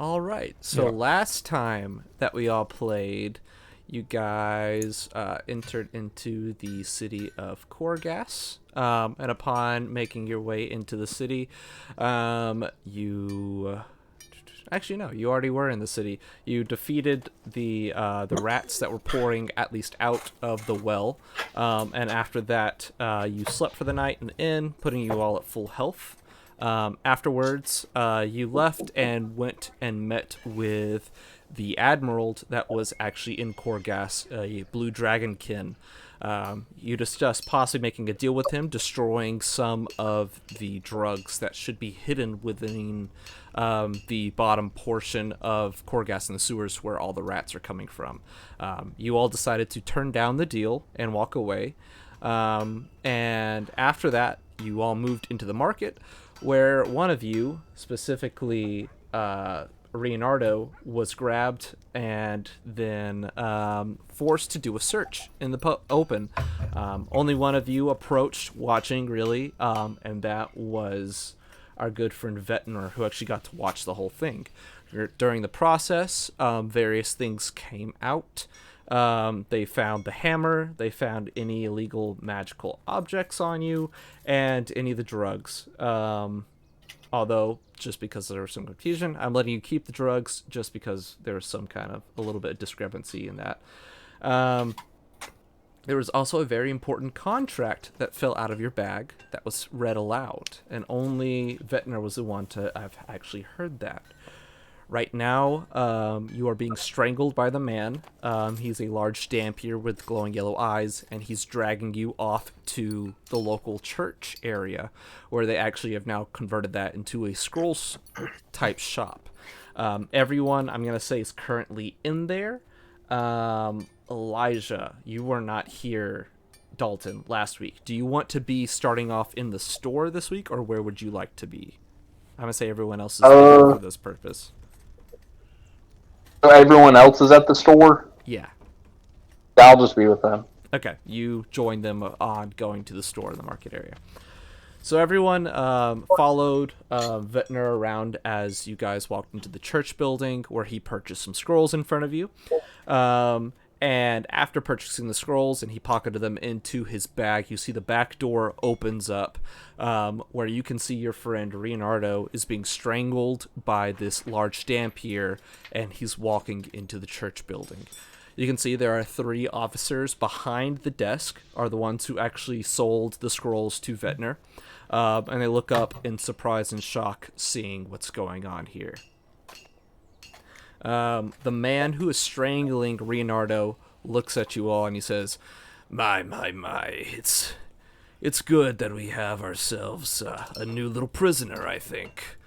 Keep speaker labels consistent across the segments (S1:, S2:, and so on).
S1: All right. So
S2: Yeah.
S1: last time that we all played, you guys entered into the city of Korgas. And upon making your way into the city, you actually no, you already were in the city. You defeated the rats that were pouring at least out of the well, and after that, you slept for the night in the inn, putting you all at full health. Afterwards, you left and went and met with the admiral that was actually in Korgas, a blue dragonkin. You discussed possibly making a deal with him, destroying some of the drugs that should be hidden within the bottom portion of Korgas in the sewers where all the rats are coming from. You all decided to turn down the deal and walk away. And after that, you all moved into the market, where one of you, specifically Leonardo, was grabbed and then forced to do a search in the open. Only one of you approached, watching really, and that was our good friend Vetner, who actually got to watch the whole thing. During the process, various things came out. They found the hammer, they found any illegal magical objects on you, and any of the drugs. Although, just because there was some confusion, I'm letting you keep the drugs just because there was some kind of a little bit of discrepancy in that. Um, there was also a very important contract that fell out of your bag that was read aloud, and only Vetner was the one to have actually heard that. Right now, you are being strangled by the man. He's a large dampier with glowing yellow eyes, and he's dragging you off to the local church area, where they actually have now converted that into a scrolls type shop. Everyone, I'm going to say, is currently in there. Elijah, you were not here, Dalton, last week. Do you want to be starting off in the store this week, or where would you like to be? I'm going to say everyone else is there
S3: Uh,
S1: for this purpose.
S3: Everyone else is at the store.
S1: Yeah.
S3: I'll just be with them.
S1: Okay, you join them on going to the store in the market area. So everyone followed Vetner around as you guys walked into the church building, where he purchased some scrolls in front of you. And after purchasing the scrolls and he pocketed them into his bag, you see the back door opens up, where you can see your friend Leonardo is being strangled by this large dampier, and he's walking into the church building. You can see there are three officers behind the desk, are the ones who actually sold the scrolls to Vetner. And they look up in surprise and shock, seeing what's going on here. The man who is strangling Leonardo looks at you all and he says, My, it's good that we have ourselves a new little prisoner, I think.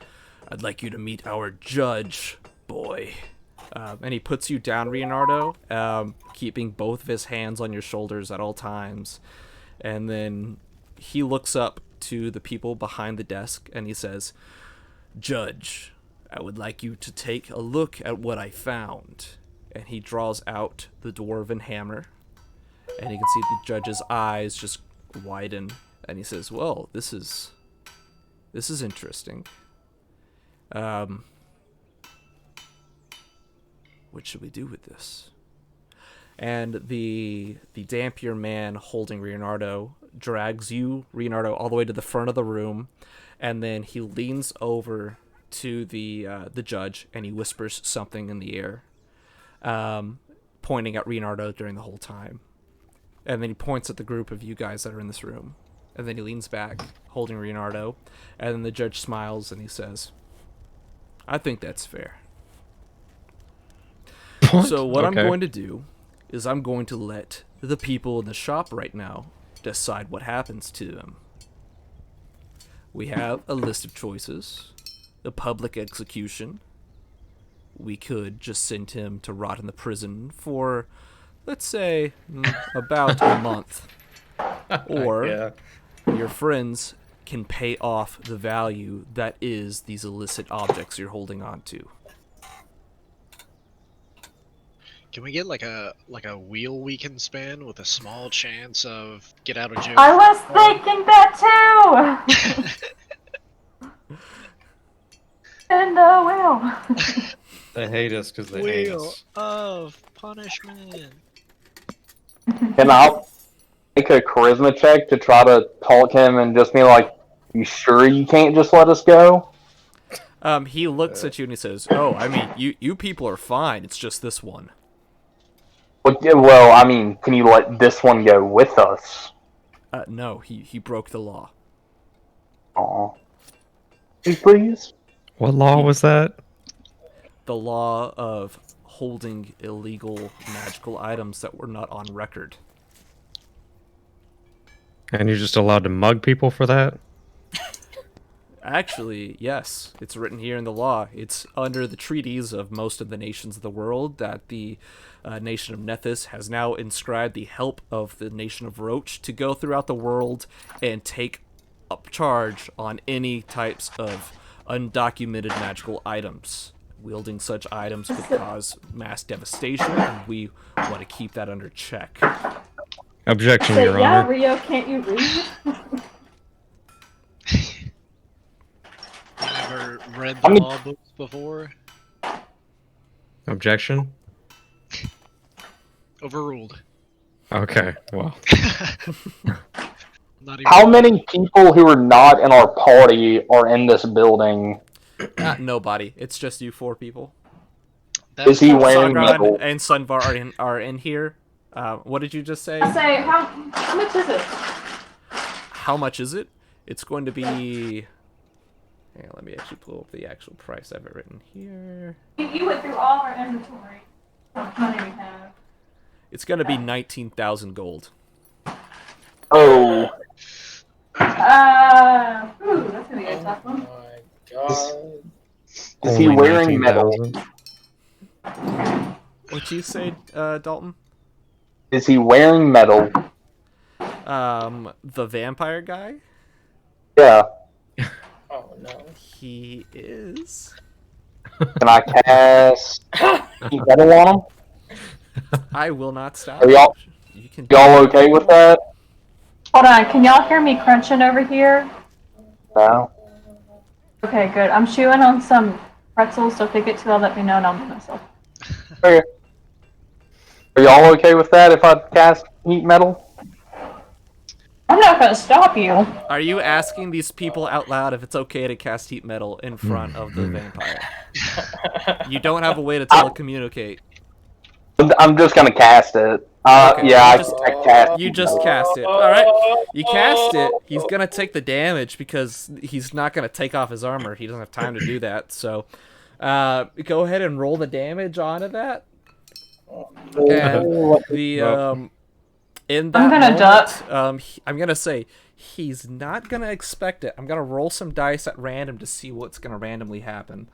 S1: I'd like you to meet our judge, boy. And he puts you down, Leonardo, keeping both of his hands on your shoulders at all times. And then he looks up to the people behind the desk and he says, Judge, I would like you to take a look at what I found. And he draws out the dwarven hammer. And you can see the judge's eyes just widen. And he says, well, this is interesting. What should we do with this? And the Dampier man holding Leonardo drags you, Leonardo, all the way to the front of the room, and then he leans over to the judge and he whispers something in the air, pointing at Leonardo during the whole time. And then he points at the group of you guys that are in this room. And then he leans back, holding Leonardo, and then the judge smiles and he says, I think that's fair.
S2: What?
S1: So what I'm
S2: Okay.
S1: going to do is I'm going to let the people in the shop right now decide what happens to them. We have a list of choices. A public execution. We could just send him to rot in the prison for, let's say, about a month. Or
S2: Yeah.
S1: your friends can pay off the value that is these illicit objects you're holding on to.
S4: Can we get like a wheel we can spin with a small chance of get out of jail?
S5: I was thinking that too! And will.
S2: They hate us because they hate
S4: Wheel
S2: us.
S4: of punishment.
S3: And I'll make a charisma check to try to talk him and just be like, "You sure you can't just let us go?"
S1: He looks at you and he says, "Oh, I mean, you people are fine. It's just this one."
S3: Well, I mean, can you let this one go with us?
S1: No, he broke the law.
S3: Aw. Please?
S2: What law was that?
S1: The law of holding illegal magical items that were not on record.
S2: And you're just allowed to mug people for that?
S1: Actually, yes, it's written here in the law. It's under the treaties of most of the nations of the world that the nation of Nethys has now inscribed the help of the nation of Roach to go throughout the world and take up charge on any types of undocumented magical items. Wielding such items could cause mass devastation, and we want to keep that under check.
S2: Objection,
S5: Say,
S2: Your
S5: yeah,
S2: Honor.
S5: Rio, can't you read?
S4: You never read the law books before?
S2: Objection?
S4: Overruled.
S2: Okay, well.
S4: Not even.
S3: How many people who are not in our party are in this building?
S1: Nobody. It's just you four people.
S4: That
S3: Is he
S4: was-
S3: wearing
S1: Sagran
S3: metal?
S1: and Sunvar are in here. What did you just say?
S5: Say, how much is it?
S1: How much is it? It's going to be... Hang on, let me actually pull up the actual price. I have it written here.
S5: You went through all our inventory. How much money we have.
S1: It's going to be 19,000 gold.
S3: Oh,
S5: That's gonna be a tough one.
S6: My God.
S3: is he
S2: Only
S3: wearing metal?
S2: 19,000?
S1: What'd you say, Dalton?
S3: Is he wearing metal?
S1: The vampire guy?
S3: Yeah.
S6: Oh no.
S1: He is.
S3: Can I cast metal on him?
S1: I will not stop.
S3: Are y'all-
S1: You can.
S3: Y'all okay with that?
S5: Hold on, can y'all hear me crunching over here?
S3: No.
S5: Okay, good. I'm chewing on some pretzels, so if they get too loud, let me know and I'll mute myself.
S3: Okay. Are y'all okay with that if I cast heat metal?
S5: I'm not gonna stop you.
S1: Are you asking these people out loud if it's okay to cast heat metal in front of the vampire? You don't have a way to telecommunicate.
S3: I'm just gonna cast it.
S1: Okay,
S3: Yeah,
S1: you
S3: I cast.
S1: You just cast it. Alright. You cast it. He's gonna take the damage because he's not gonna take off his armor. He doesn't have time to do that. So, go ahead and roll the damage onto that. And the in that
S5: I'm gonna
S1: moment,
S5: duck.
S1: I'm gonna say he's not gonna expect it. I'm gonna roll some dice at random to see what's gonna randomly happen.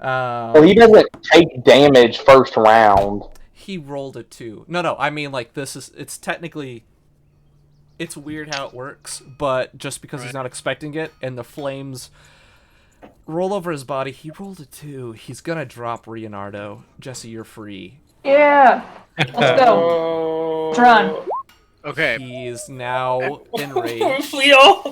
S3: Well, he doesn't take damage first round.
S1: He rolled a 2. No, I mean, like, it's technically, it's weird how it works, but just because he's not expecting it, and the flames roll over his body, he rolled a 2. He's gonna drop Leonardo. Jesse, you're free.
S5: Yeah. Let's go. Let's run.
S4: Okay.
S1: He is now enraged.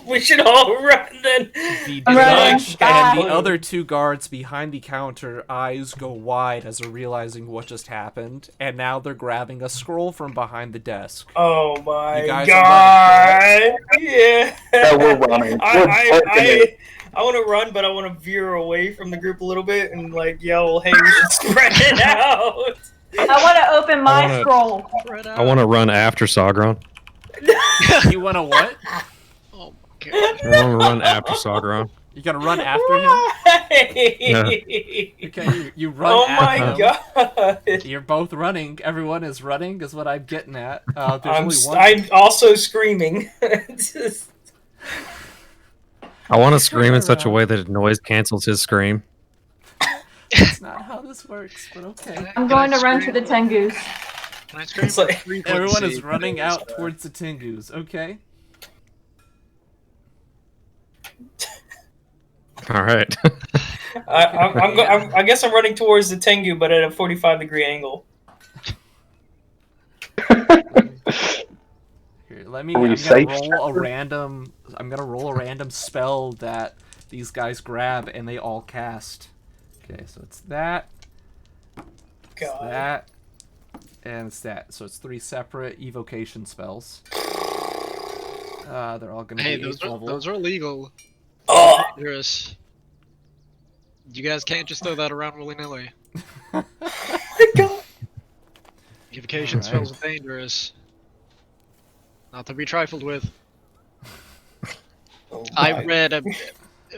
S6: we should all run then.
S1: The
S5: I'm running.
S1: judge and the
S5: Bye.
S1: other 2 guards behind the counter eyes go wide as they're realizing what just happened, and now they're grabbing a scroll from behind the desk.
S6: Oh my
S1: You guys are
S6: God. Yeah.
S3: Yeah, we're running.
S6: I want to run, but I want to veer away from the group a little bit and like yell, "Hey, we should spread it out."
S5: I want to open my
S2: wanna-
S5: scroll.
S2: I want to run after Sagron.
S1: You wanna what?
S4: Oh my God.
S2: I want to run after Sagron.
S1: You gotta run after him?
S6: Why?
S1: Okay, you run
S6: Oh
S1: after
S6: my
S1: him.
S6: God.
S1: You're both running. Everyone is running, is what I'm getting at. There's
S6: I'm
S1: only one.
S6: I'm also screaming. Just-
S2: I want to scream in such a way that it noise cancels his scream.
S1: That's not how this works, but okay.
S5: I'm going to run to the Tengus.
S4: Can I scream
S6: It's like-
S4: with frequency?
S1: Everyone is running out towards the Tengus, okay?
S2: All right.
S6: I guess I'm running towards the Tengu, but at a 45-degree angle.
S1: Here, let me.
S3: Are we
S1: I'm
S3: safe,
S1: gonna roll a
S3: Shepard?
S1: random. I'm gonna roll a random spell that these guys grab and they all cast. Okay, so it's that. It's
S6: God.
S1: that, and it's that. So it's 3 separate evocation spells. They're all going to
S4: Hey,
S1: be
S4: those
S1: 8th
S4: are
S1: level.
S4: those are illegal.
S6: Oh,
S4: Dangerous. You guys can't just throw that around willy nilly.
S6: my God.
S4: Evocation
S1: Alright.
S4: spells are dangerous. Not to be trifled with.
S6: Oh,
S4: I
S6: my.
S4: read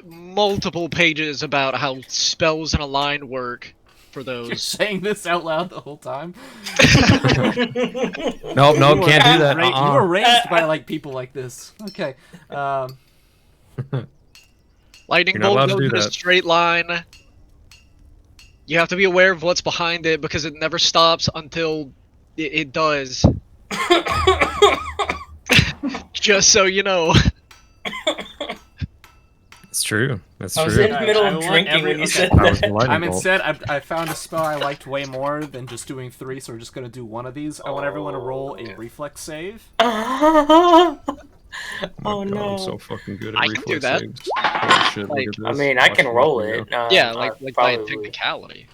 S4: multiple pages about how spells in a line work for
S1: You're
S4: those.
S1: saying this out loud the whole time?
S2: Nope,
S1: You
S2: nope,
S1: were
S2: can't do that.
S1: You were raised by like people like this. Okay.
S4: Lightning
S2: You're not
S4: bolt
S2: allowed to
S4: goes
S2: do
S4: in a
S2: that.
S4: straight line. You have to be aware of what's behind it because it never stops until it does. Just so you know.
S2: It's true. That's
S6: I was
S2: true.
S6: in the middle
S1: I
S6: of
S1: want
S6: drinking
S1: every-
S6: when you
S1: okay.
S6: said
S2: I was
S6: that.
S2: lightning
S1: I'm
S2: bolt.
S1: instead. I found a spell I liked way more than just doing 3, so we're just gonna do one of these. I want everyone to roll a reflex save.
S6: Oh,
S2: Oh my God,
S6: no.
S2: I'm so fucking good at
S4: I can do
S2: reflex
S4: that.
S2: saves. Holy shit,
S4: Like,
S2: look at
S7: I
S2: this.
S7: mean, I
S2: Watch
S7: can
S2: me,
S7: roll
S2: here we
S7: it.
S2: go.
S4: Yeah,
S7: I
S4: like by
S7: probably.
S4: technicality.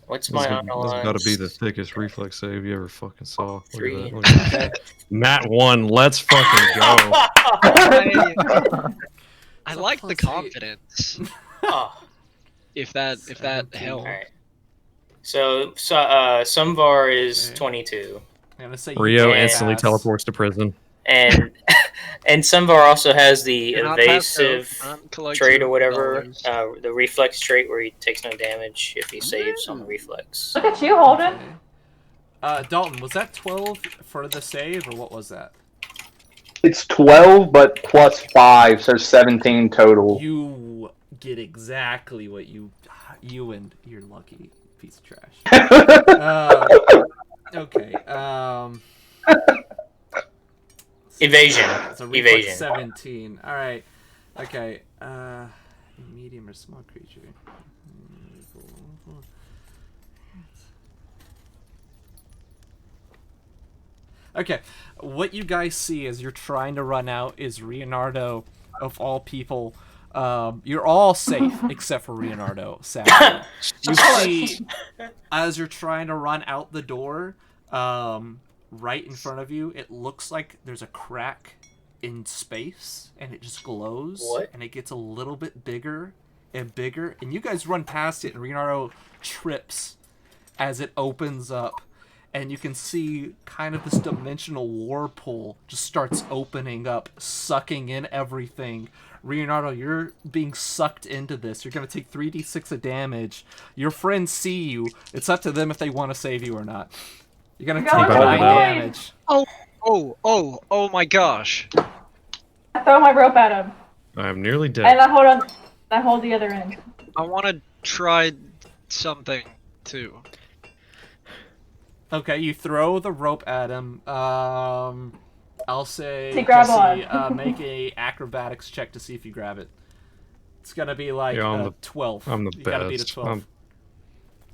S7: What's
S2: This
S7: my
S2: has got to be the
S7: unaligned?
S2: thickest reflex save you ever fucking saw. Look at
S7: 3.
S2: that. Look at that.
S1: Okay.
S2: Nat 1, let's fucking go.
S4: I
S1: It's a
S4: like the
S1: +8.
S4: confidence.
S7: Oh,
S4: If that
S1: 17.
S4: helps.
S7: alright. So Sumvar is
S1: Okay.
S7: 22.
S1: I'm gonna say you
S2: Rio
S7: Yeah.
S2: instantly
S1: pass.
S2: teleports to prison.
S7: And and Sumvar also has the
S4: You're not passed out,
S7: evasive
S4: not collect
S7: trait or whatever,
S4: $200.
S7: the reflex trait where he takes no damage if he saves on the reflex.
S5: Look at you, Holden.
S1: Okay. Dalton, was that 12 for the save, or what was that?
S3: It's 12, but plus 5, so 17 total.
S1: You get exactly what you and your lucky piece of trash. Okay.
S7: Evasion.
S1: It's a reflex
S7: Evasion.
S1: 17. All right. Okay. Medium or small creature. Okay. What you guys see as you're trying to run out is Leonardo, of all people. You're all safe except for Leonardo, sadly. You see, as you're trying to run out the door, right in front of you, it looks like there's a crack in space, and it just glows.
S7: What?
S1: And it gets a little bit bigger and bigger, and you guys run past it, and Leonardo trips as it opens up. And you can see kind of this dimensional whirlpool just starts opening up, sucking in everything. Leonardo, you're being sucked into this. You're going to take 3d6 of damage. Your friends see you. It's up to them if they want to save you or not. You're going to
S5: You're
S1: take
S5: going
S1: 9
S2: to die.
S1: damage.
S4: Oh my gosh.
S5: I throw my rope at him,
S2: I am nearly
S5: and
S2: dead.
S5: I hold the other end.
S4: I want to try something too.
S1: Okay, you throw the rope at him. I'll say,
S5: See, grab
S1: Jesse,
S5: on.
S1: make a acrobatics check to see if you grab it. It's gonna be like
S2: Yeah, I'm
S1: 12.
S2: I'm the
S1: You gotta beat a
S2: best.
S1: 12.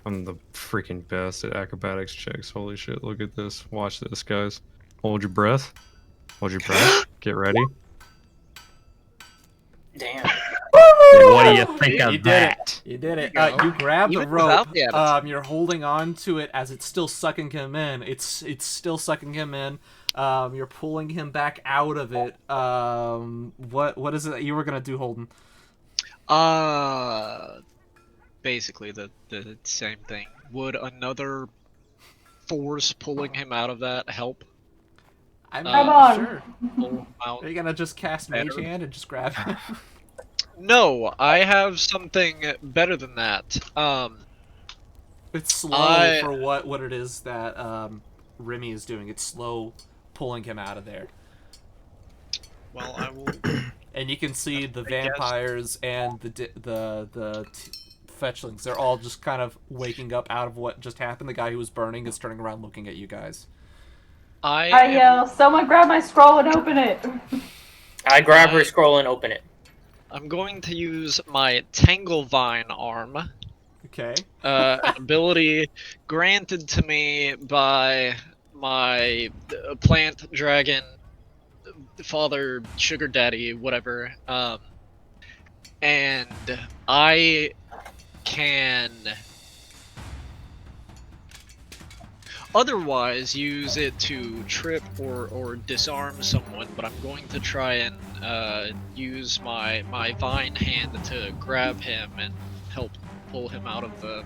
S2: I'm the freaking best at acrobatics checks. Holy shit, look at this. Watch this, guys. Hold your breath. Hold your breath. Get ready.
S7: Damn.
S2: What do you think
S1: You
S2: of
S1: did
S2: that?
S1: You did it.
S4: There you go.
S1: You grab the
S4: Even
S1: rope.
S4: without the attitude.
S1: You're holding on to it as it's still sucking him in. It's still sucking him in. You're pulling him back out of it. What is it that you were gonna do, Holden?
S4: Basically the same thing. Would another force pulling him out of that help?
S1: I'm
S4: Come
S1: not
S5: on.
S1: sure.
S4: Pull him out?
S1: Are you gonna just cast Mage
S4: Better.
S1: Hand and just grab him?
S4: No, I have something better than that.
S1: It's slow
S4: I-
S1: for what it is that Remy is doing. It's slow pulling him out of there.
S4: Well, I will.
S1: And you can see the
S4: I guess.
S1: vampires and the fetchlings. They're all just kind of waking up out of what just happened. The guy who was burning is turning around looking at you guys.
S5: I yell, someone grab my scroll and open it.
S7: I grab her scroll and open it.
S4: I'm going to use my Tanglevine arm,
S1: Okay.
S4: an ability granted to me by my plant dragon father, sugar daddy, whatever. And I can otherwise use it to trip or disarm someone, but I'm going to try and use my vine hand to grab him and help pull him out of the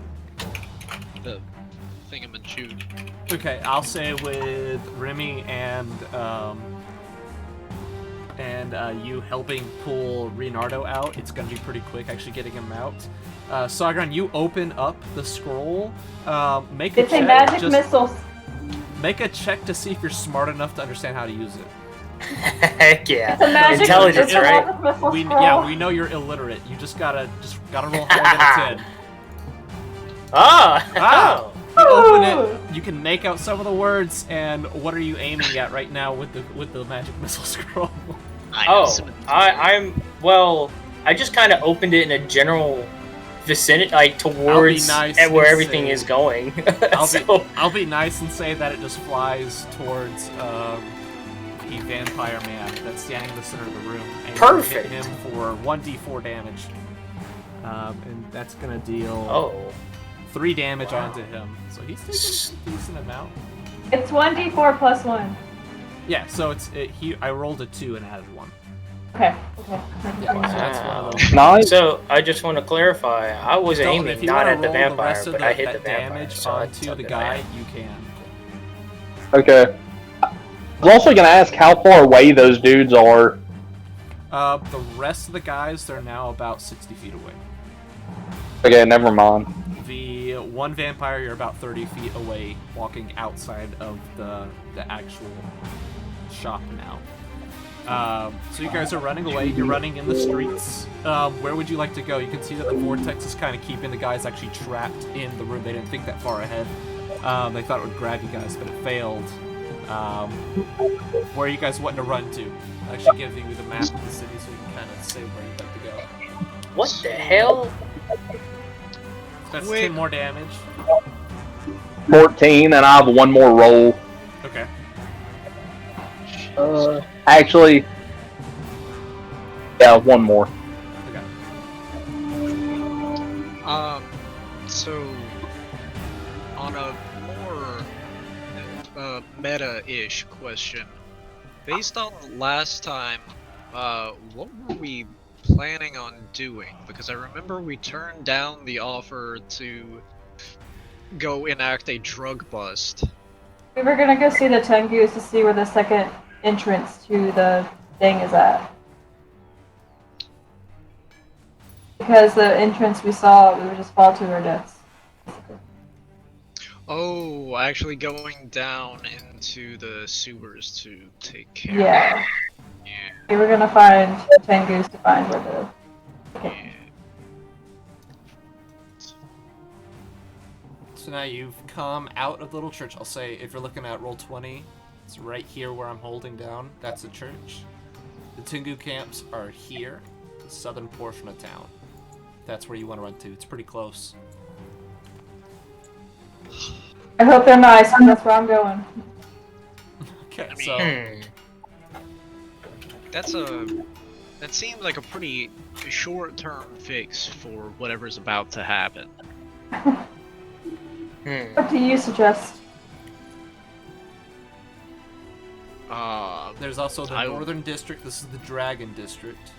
S4: thingamajig.
S1: Okay, I'll say with Remy and you helping pull Leonardo out, it's gonna be pretty quick actually getting him out. Sagran, you open up the scroll. Make a
S5: It's
S1: check.
S5: a magic missile.
S1: Make a check to see if you're smart enough to understand how to use it.
S7: Heck yeah.
S5: It's a magic,
S7: Intelligence,
S5: it's a
S7: right?
S5: magic missile
S1: We
S5: scroll.
S1: know you're illiterate. You just gotta roll hard in a 10.
S7: Oh!
S1: You open it, you can make out some of the words, and what are you aiming at right now with the magic missile scroll?
S7: I just kind of opened it in a general vicinity, like towards
S1: nice
S7: where
S1: and
S7: everything
S1: say-
S7: is going.
S1: I'll be nice and say that it just flies towards a vampire man that's standing in the center of the room. And
S7: Perfect.
S1: You hit him for 1d4 damage. And that's gonna deal
S7: Oh.
S1: 3 damage onto him. So he's taking a decent amount.
S5: It's 1d4 plus 1.
S1: Yeah, so I rolled a 2 and added 1.
S5: Okay.
S1: Yeah, so that's one of those.
S3: Nice.
S7: So I just want to clarify, I was
S1: If
S7: aiming
S1: you
S7: not
S1: wanna
S7: at the
S1: roll
S7: vampire,
S1: rest of
S7: but I hit
S1: that
S7: the vampire.
S1: damage
S7: So that's
S1: onto the
S7: something
S1: guy,
S7: I-
S1: you can.
S3: Okay. I was also gonna ask how far away those dudes are.
S1: The rest of the guys, they're now about 60 feet away.
S3: Okay, never mind.
S1: The one vampire, you're about 30 feet away, walking outside of the actual shop now. So you guys are running away. You're running in the streets. Where would you like to go? You can see that the vortex is kind of keeping the guys actually trapped in the room. They didn't think that far ahead. They thought it would grab you guys, but it failed. Where are you guys wanting to run to? I'll actually give you the map of the city so you can kind of say where you'd like to go.
S7: What the hell?
S1: That's
S4: Wait.
S1: 10 more damage.
S3: 14, and I have one more roll.
S1: Okay.
S3: Actually, yeah, one more.
S1: Okay.
S4: So on a more meta-ish question, based on last time, what were we planning on doing? Because I remember we turned down the offer to go enact a drug bust.
S5: We were gonna go see the Tengus to see where the second entrance to the thing is at. Because the entrance we saw, we would just fall to our deaths.
S4: Oh, actually going down into the sewers to take care
S5: Yeah.
S4: of it.
S5: We were gonna find the Tengus to find where the...
S4: Yeah.
S1: So now you've come out of the little church. I'll say if you're looking at roll 20, it's right here where I'm holding down. That's the church. The Tungu camps are here, the southern portion of town. That's where you want to run to. It's pretty close.
S5: I hope they're nice, because that's where I'm going.
S1: Okay,
S4: I mean-
S1: so
S4: That seems like a pretty short-term fix for whatever's about to happen.
S5: What do you suggest?
S1: there's also the
S4: I-
S1: northern district. This is the Dragon District.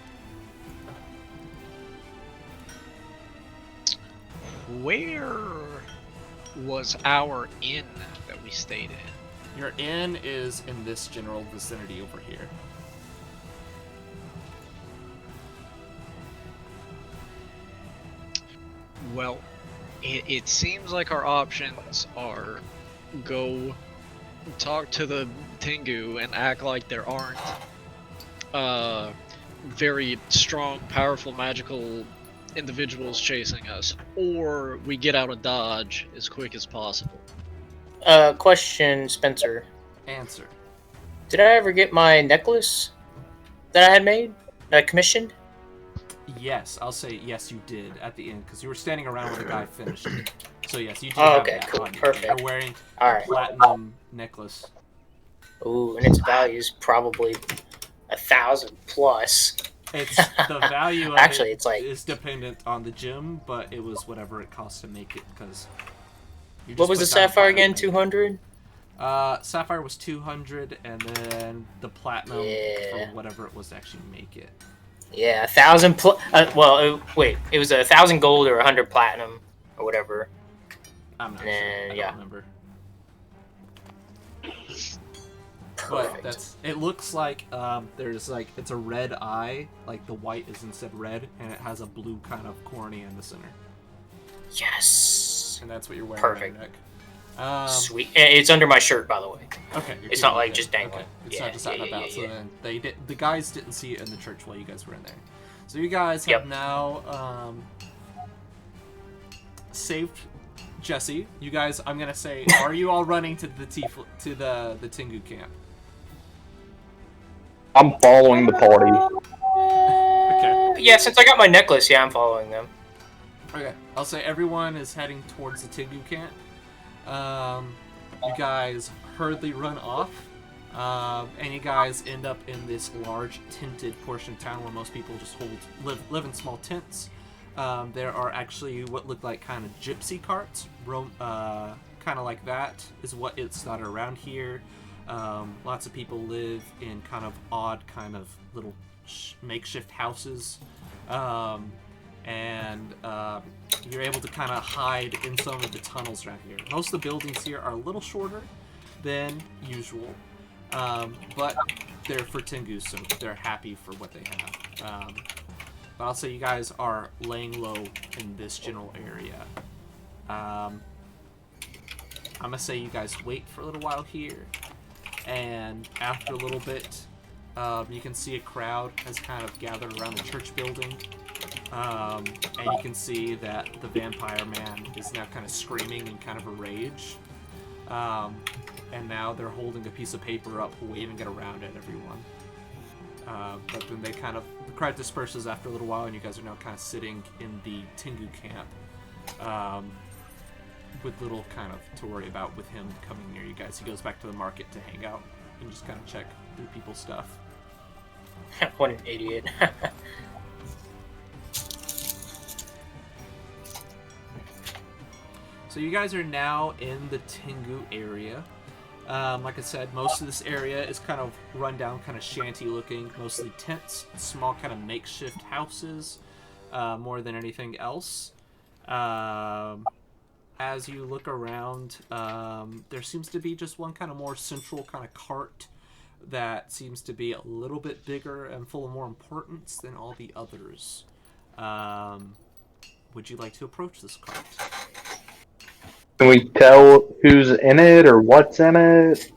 S4: Where was our inn that we stayed in?
S1: Your inn is in this general vicinity over here.
S4: Well, it seems like our options are go talk to the Tengu and act like there aren't very strong, powerful, magical individuals chasing us, or we get out of Dodge as quick as possible.
S7: Question, Spencer.
S1: Answer.
S7: Did I ever get my necklace that I had made? That I commissioned?
S1: Yes, I'll say yes you did at the end, because you were standing around when the guy finished it. So yes, you did
S7: Oh,
S1: have
S7: okay,
S1: that
S7: cool,
S1: on you.
S7: perfect.
S1: You're wearing a
S7: Alright.
S1: platinum necklace.
S7: Ooh, and its value is probably 1,000 plus.
S1: It's the value of
S7: Actually,
S1: it
S7: it's like-
S1: is dependent on the gem, but it was whatever it cost to make it, because
S7: What was the sapphire again? 200?
S1: Sapphire was 200, and then the platinum
S7: Yeah.
S1: for whatever it was to actually make it.
S7: Yeah, 1,000 wait, it was 1,000 gold or 100 platinum or whatever.
S1: I'm not
S7: And
S1: sure. I
S7: yeah.
S1: don't remember.
S7: Perfect.
S1: But it looks like there's like it's a red eye, like the white is instead red, and it has a blue kind of cornea in the center.
S7: Yes.
S1: And that's what you're wearing
S7: Perfect.
S1: on your neck.
S7: Sweet. It's under my shirt, by the way.
S1: Okay.
S7: It's not like just dangling.
S1: Okay. It's
S7: Yeah,
S1: not just out and
S7: yeah,
S1: about. So
S7: yeah.
S1: then the guys didn't see it in the church while you guys were in there. So you guys have
S7: Yep.
S1: now saved Jesse. You guys, I'm gonna say, are you all running to the Tengu camp?
S3: I'm following the party.
S1: Okay.
S7: Yeah, since I got my necklace, yeah, I'm following them.
S1: Okay. I'll say everyone is heading towards the Tengu camp. You guys hurriedly run off, and you guys end up in this large tented portion of town where most people just live in small tents. There are actually what look like kind of gypsy carts, kind of like that is what it's not around here. Lots of people live in kind of odd, kind of little makeshift houses, and you're able to kind of hide in some of the tunnels around here. Most of the buildings here are a little shorter than usual, but they're for Tengu, so they're happy for what they have. But I'll say you guys are laying low in this general area. I'm gonna say you guys wait for a little while here, and after a little bit, you can see a crowd has kind of gathered around the church building. And you can see that the vampire man is now kind of screaming in kind of a rage. And now they're holding a piece of paper up, waving it around at everyone. But then the crowd disperses after a little while, and you guys are now kind of sitting in the Tengu camp, with little kind of to worry about with him coming near you guys. He goes back to the market to hang out and just kind of check through people's stuff.
S7: What an idiot.
S1: So you guys are now in the Tengu area. Like I said, most of this area is kind of run down, kind of shanty looking, mostly tents, small kind of makeshift houses, more than anything else. As you look around, there seems to be just one kind of more central kind of cart that seems to be a little bit bigger and full of more importance than all the others. Would you like to approach this cart?
S3: Can we tell who's in it or what's in it?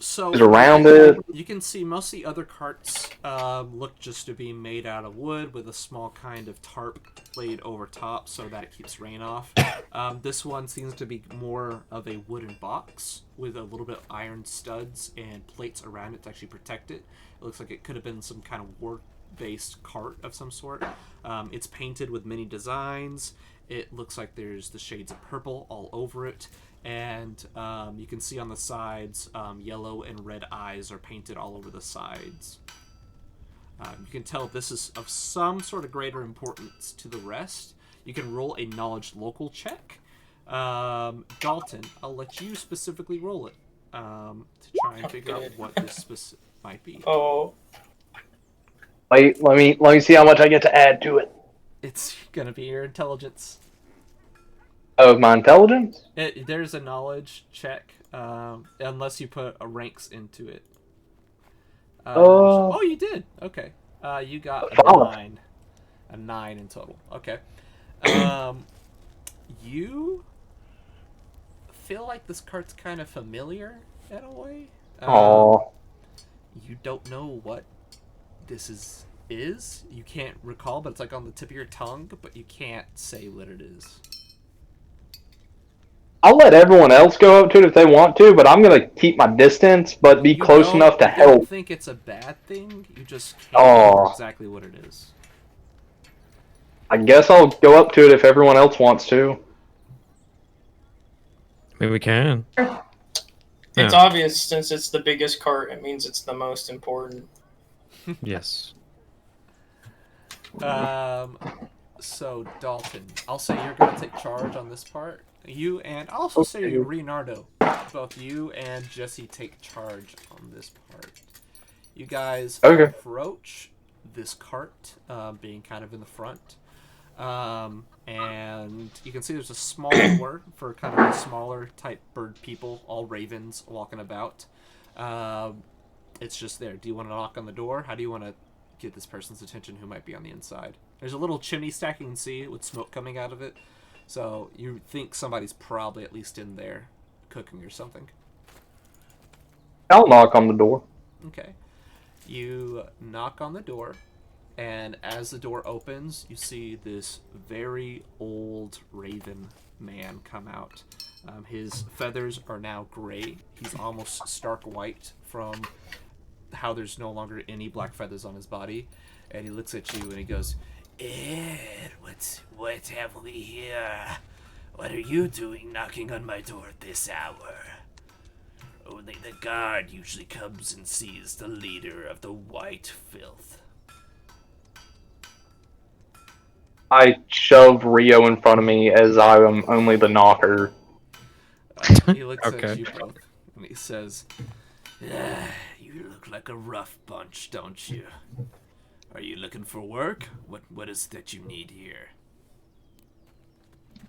S1: So
S3: Who's around it?
S1: You can see most of the other carts look just to be made out of wood with a small kind of tarp laid over top so that it keeps rain off. This one seems to be more of a wooden box with a little bit of iron studs and plates around it to actually protect it. It looks like it could have been some kind of work-based cart of some sort. It's painted with many designs. It looks like there's the shades of purple all over it. And you can see on the sides, yellow and red eyes are painted all over the sides. You can tell this is of some sort of greater importance to the rest. You can roll a knowledge local check. Dalton, I'll let you specifically roll it to try and figure out what this might be.
S6: Oh,
S3: Wait, let me see how much I get to add to it.
S1: It's gonna be your intelligence.
S3: Oh, my intelligence?
S1: There's a knowledge check, unless you put a ranks into it. Oh, you did. Okay. You got a 9. A 9 in total. Okay. You feel like this cart's kind of familiar in a way.
S3: Aww.
S1: You don't know what this is. You can't recall, but it's like on the tip of your tongue, but you can't say what it is.
S3: I'll let everyone else go up to it if they want to, but I'm gonna keep my distance, but be close enough to
S1: I don't
S3: help.
S1: think it's a bad thing. You just can't remember exactly what it is.
S3: I guess I'll go up to it if everyone else wants to.
S2: Maybe we can.
S6: it's
S2: Yeah.
S6: obvious since it's the biggest cart. It means it's the most important.
S2: Yes.
S1: So Dalton, I'll say you're gonna take charge on this part. you and I'll also say Leonardo, both you and Jesse take charge on this part. You guys approach this cart, being kind of in the front, and you can see there's a small door for kind of a smaller type bird people, all ravens walking about. It's just there. Do you want to knock on the door? How do you want to get this person's attention who might be on the inside? There's a little chimney stack you can see with smoke coming out of it. So you think somebody's probably at least in there cooking or something.
S3: I'll knock on the door.
S1: Okay. You knock on the door, and as the door opens, you see this very old raven man come out. His feathers are now gray. He's almost stark white from how there's no longer any black feathers on his body. And he looks at you and he goes, Ed, what have we here? What are you doing knocking on my door at this hour? Only the guard usually comes and sees the leader of the white filth.
S3: I shove Rio in front of me as I am only the knocker.
S1: He looks at you both and he says, you look like a rough bunch, don't you? Are you looking for work? What is it that you need here?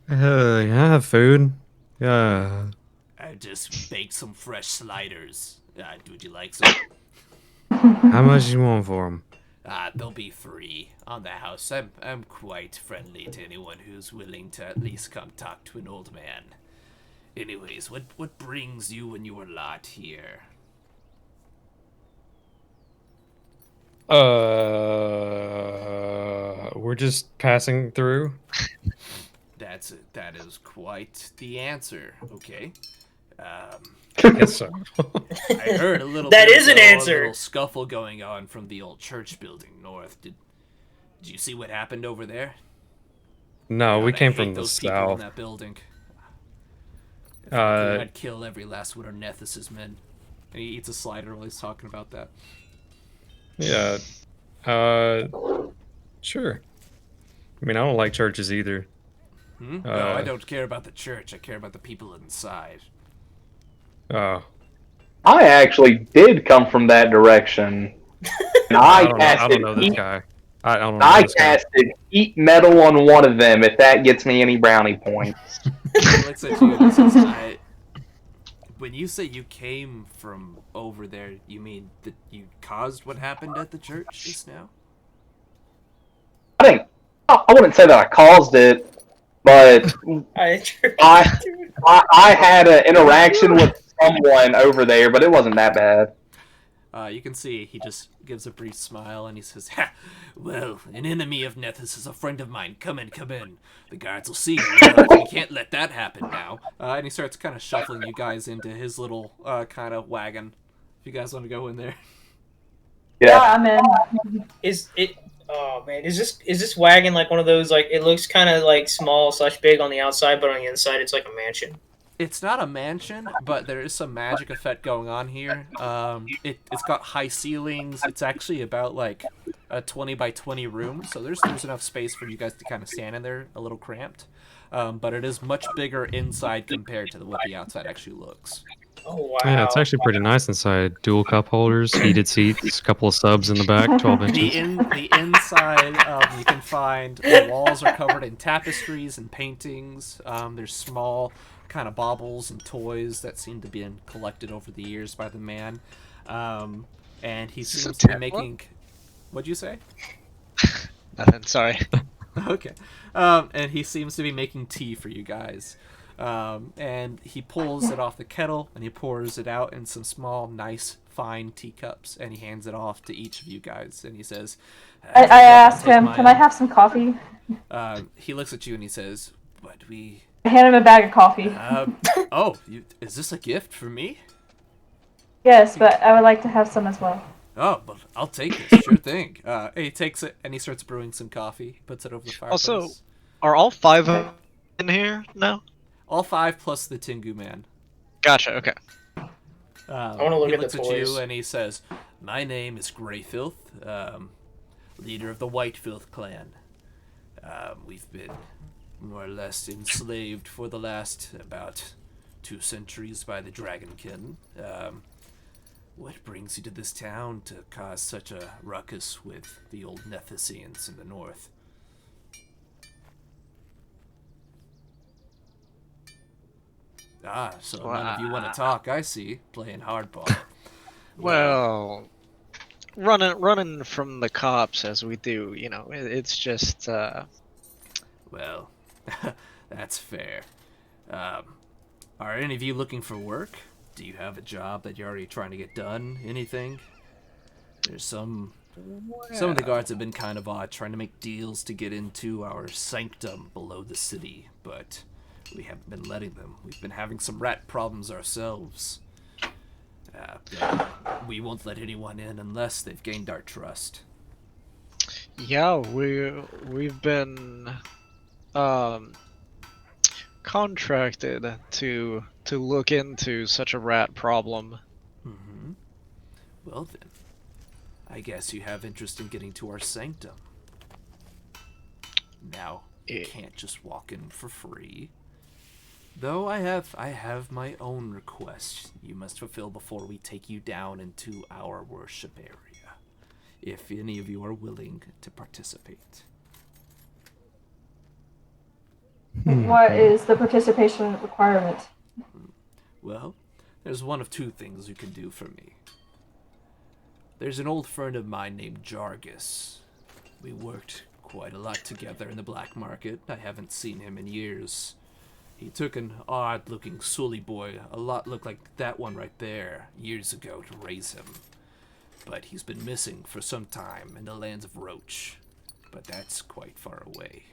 S2: Yeah, food. Yeah.
S1: I just baked some fresh sliders. Would you like some?
S2: How much you want for them?
S1: They'll be free on the house. I'm quite friendly to anyone who's willing to at least come talk to an old man. Anyways, what brings you and your lot here?
S2: We're just passing through.
S1: That is quite the answer. Okay.
S2: I guess so.
S1: I heard a little.
S6: That
S1: bit
S6: is an
S1: ago,
S6: answer.
S1: A little scuffle going on from the old church building north. Did you see what happened over there?
S2: No, we
S1: God, I
S2: came
S1: hate
S2: from the
S1: those people in
S2: south.
S1: that building. If I could,
S2: Uh,
S1: I'd kill every last one of Nethys's men. And he eats a slider while he's talking about that.
S2: Yeah. Sure. I mean, I don't like churches either.
S1: No, I don't care about the church. I care about the people inside.
S2: Oh.
S3: I actually did come from that direction. And
S2: I don't know this guy. I don't know this guy.
S3: casted heat metal on one of them, if that gets me any brownie points.
S1: He looks at you and he says, when you say you came from over there, you mean that you caused what happened at the church just now?
S3: I wouldn't say that I caused it, but I had an interaction with someone over there, but it wasn't that bad.
S1: You can see he just gives a brief smile and he says, "Ha! Well, an enemy of Nethys is a friend of mine. Come in, come in. The guards will see you, but we can't let that happen now." And he starts kind of shuffling you guys into his little kind of wagon. If you guys want to go in there.
S5: Yeah, I'm in.
S6: Is it? Oh man, is this wagon like one of those, like, it looks kind of like small/big on the outside, but on the inside it's like a mansion?
S1: It's not a mansion, but there is some magic effect going on here. It's got high ceilings. It's actually about like a 20 by 20 room, so there's enough space for you guys to kind of stand in there, a little cramped. But it is much bigger inside compared to what the outside actually looks.
S6: Oh wow!
S2: Yeah, it's actually pretty nice inside. Dual cup holders, heated seats, a couple of subs in the back, 12 inches.
S1: The inside, you can find the walls are covered in tapestries and paintings. There's small kind of baubles and toys that seem to be collected over the years by the man. And he seems to be making... What'd you say?
S4: Nothing, sorry.
S1: Okay. And he seems to be making tea for you guys. And he pulls it off the kettle and he pours it out in some small, nice, fine teacups, and he hands it off to each of you guys. And he says,
S5: I asked him, can I have some coffee?
S1: He looks at you and he says,
S5: I hand him a bag of coffee.
S1: Is this a gift for me?
S5: Yes, but I would like to have some as well.
S1: Oh, but I'll take this, sure thing. He takes it and he starts brewing some coffee. He puts it over the fireplace.
S4: Also, are all 5 of them in here now?
S1: All 5 plus the Tengu man.
S4: Gotcha, okay.
S6: I want to look
S1: he
S6: at
S1: looks
S6: the
S1: at
S6: toys.
S1: you and he says, "My name is Greyfilth, leader of the White Filth clan. We've been more or less enslaved for the last about 2 centuries by the Dragonkin. What brings you to this town to cause such a ruckus with the old Nethicians in the north? Ah, so none of you want to talk, I see. Playing hardball.
S4: Well, running from the cops as we do, you know, it's just
S1: Well, that's fair. Are any of you looking for work? Do you have a job that you're already trying to get done? Anything? There's some of the guards have been kind of odd, trying to make deals to get into our sanctum below the city, but we haven't been letting them. We've been having some rat problems ourselves. We won't let anyone in unless they've gained our trust.
S4: yeah, we've been contracted to look into such a rat problem.
S1: Mm-hmm. Well then, I guess you have interest in getting to our sanctum. Now, you can't just walk in for free. Though I have my own requests you must fulfill before we take you down into our worship area, if any of you are willing to participate.
S5: What is the participation requirement?
S1: Well, there's one of 2 things you can do for me. There's an old friend of mine named Jargus. We worked quite a lot together in the black market. I haven't seen him in years. He took an odd-looking Sully boy, a lot looked like that one right there, years ago to raise him. But he's been missing for some time in the lands of Roach. But that's quite far away.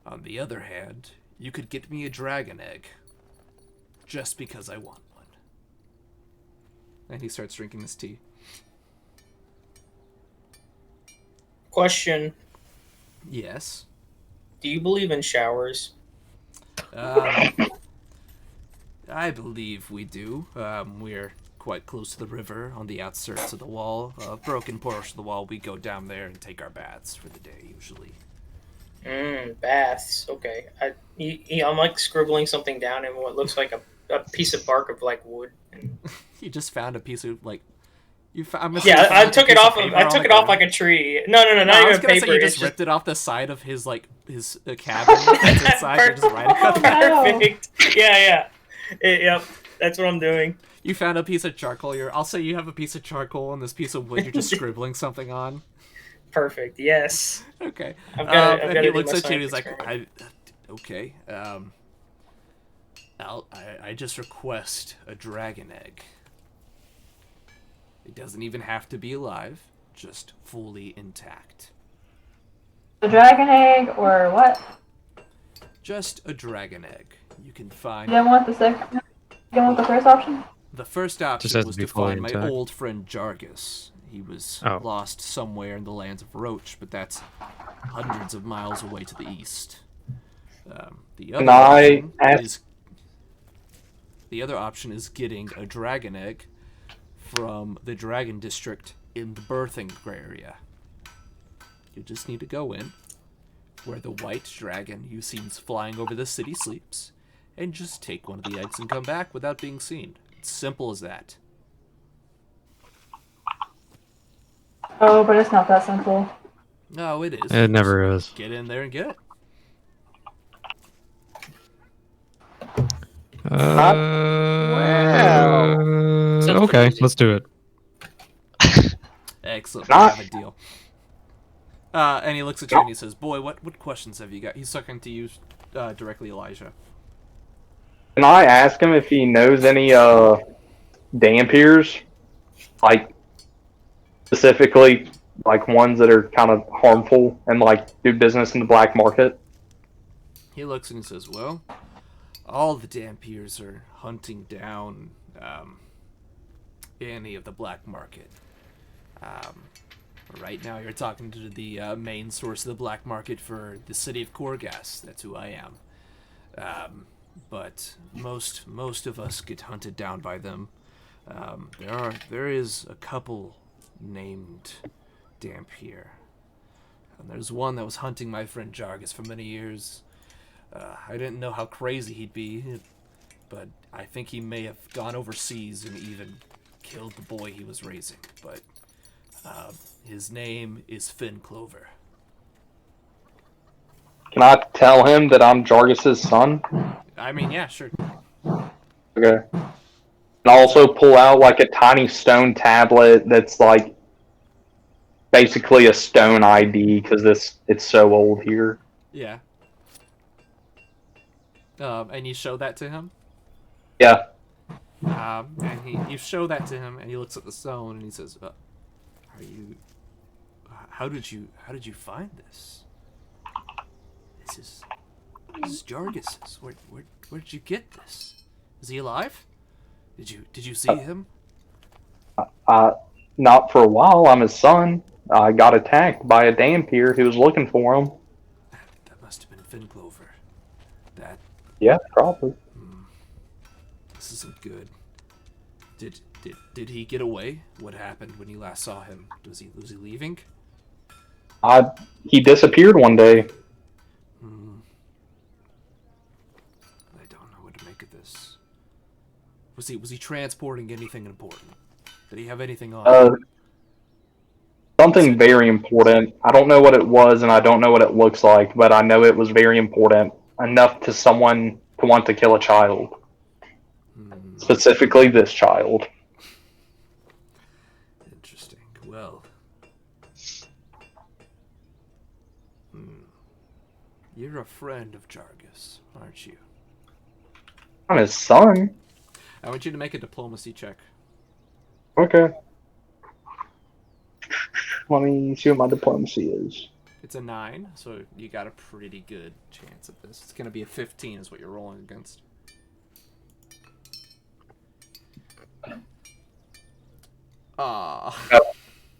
S1: On the other hand, you could get me a dragon egg. Just because I want one. And he starts drinking his tea.
S6: Question:
S1: Yes.
S6: do you believe in showers?
S1: I believe we do. We're quite close to the river on the outskirts of the wall. A broken portion of the wall. We go down there and take our baths for the day, usually.
S6: Baths. Okay. I'm like scribbling something down in what looks like a piece of bark of like wood.
S1: You just found a piece of like.
S6: I took it off. I took it off like a tree. No, not
S1: I
S6: even
S1: was gonna
S6: paper.
S1: say you just ripped it off the side of his his cabin that's inside. You're just writing about that.
S6: Perfect. Yeah. Yep. That's what I'm doing.
S1: You found a piece of charcoal. I'll say you have a piece of charcoal and this piece of wood. You're just scribbling something on.
S6: Perfect. Yes.
S1: Okay.
S6: I've got
S1: and he looks at you and he's like, okay. I just request a dragon egg. It doesn't even have to be alive, just fully intact.
S5: A dragon egg or what?
S1: Just a dragon egg. You can find.
S5: You don't want the second. You don't want the first option?
S1: The first option
S2: has
S1: was
S2: to be
S1: to find
S2: fully
S1: my
S2: intact.
S1: old friend Jargus. He was lost somewhere in the lands of Roach, but that's hundreds of miles away to the east. The other option is getting a dragon egg from the dragon district in the birthing area. You just need to go in where the white dragon you seen flying over the city sleeps, and just take one of the eggs and come back without being seen. It's simple as that.
S5: Oh, but it's not that simple.
S1: No, it is.
S2: It never is.
S1: Get in there and get it.
S2: Okay, let's do it.
S1: Excellent. We have a deal. And he looks at you and he says, "Boy, what questions have you got?" He's talking to you directly, Elijah.
S3: Can I ask him if he knows any dampiers, like specifically like ones that are kind of harmful and like do business in the black market?
S1: He looks and he says, "Well, all the dampiers are hunting down any of the black market. Right now, you're talking to the main source of the black market for the city of Korgas. That's who I am. But most of us get hunted down by them. There is a couple named Dampier, and there's one that was hunting my friend Jargus for many years. I didn't know how crazy he'd be, but I think he may have gone overseas and even killed the boy he was raising. But his name is Finn Clover.
S3: Can I tell him that I'm Jargis's son?
S1: I mean, yeah, sure.
S3: Okay. And also pull out like a tiny stone tablet that's like basically a stone ID because it's so old here.
S1: Yeah. And you show that to him?
S3: Yeah.
S1: And you show that to him, and he looks at the stone, and he says, "Are you? How did you find this? This is Jargis's. Where did you get this? Is he alive? Did you see him?"
S3: Not for a while. I'm his son. I got attacked by a Dampier who was looking for him.
S1: That must have been Finn Clover. That
S3: Yeah, probably.
S1: This isn't good. Did he get away? What happened when you last saw him? Was he leaving?
S3: He disappeared one day.
S1: I don't know what to make of this. Was he transporting anything important? Did he have anything on?
S3: Something very important. I don't know what it was, and I don't know what it looks like, but I know it was very important enough to someone to want to kill a child. Specifically, this child.
S1: Interesting. Well, you're a friend of Jargis, aren't you?
S3: I'm his son.
S1: I want you to make a diplomacy check.
S3: Okay. Let me see what my diplomacy is.
S1: It's a 9, so you got a pretty good chance at this. It's going to be a 15 is what you're rolling against. Ah.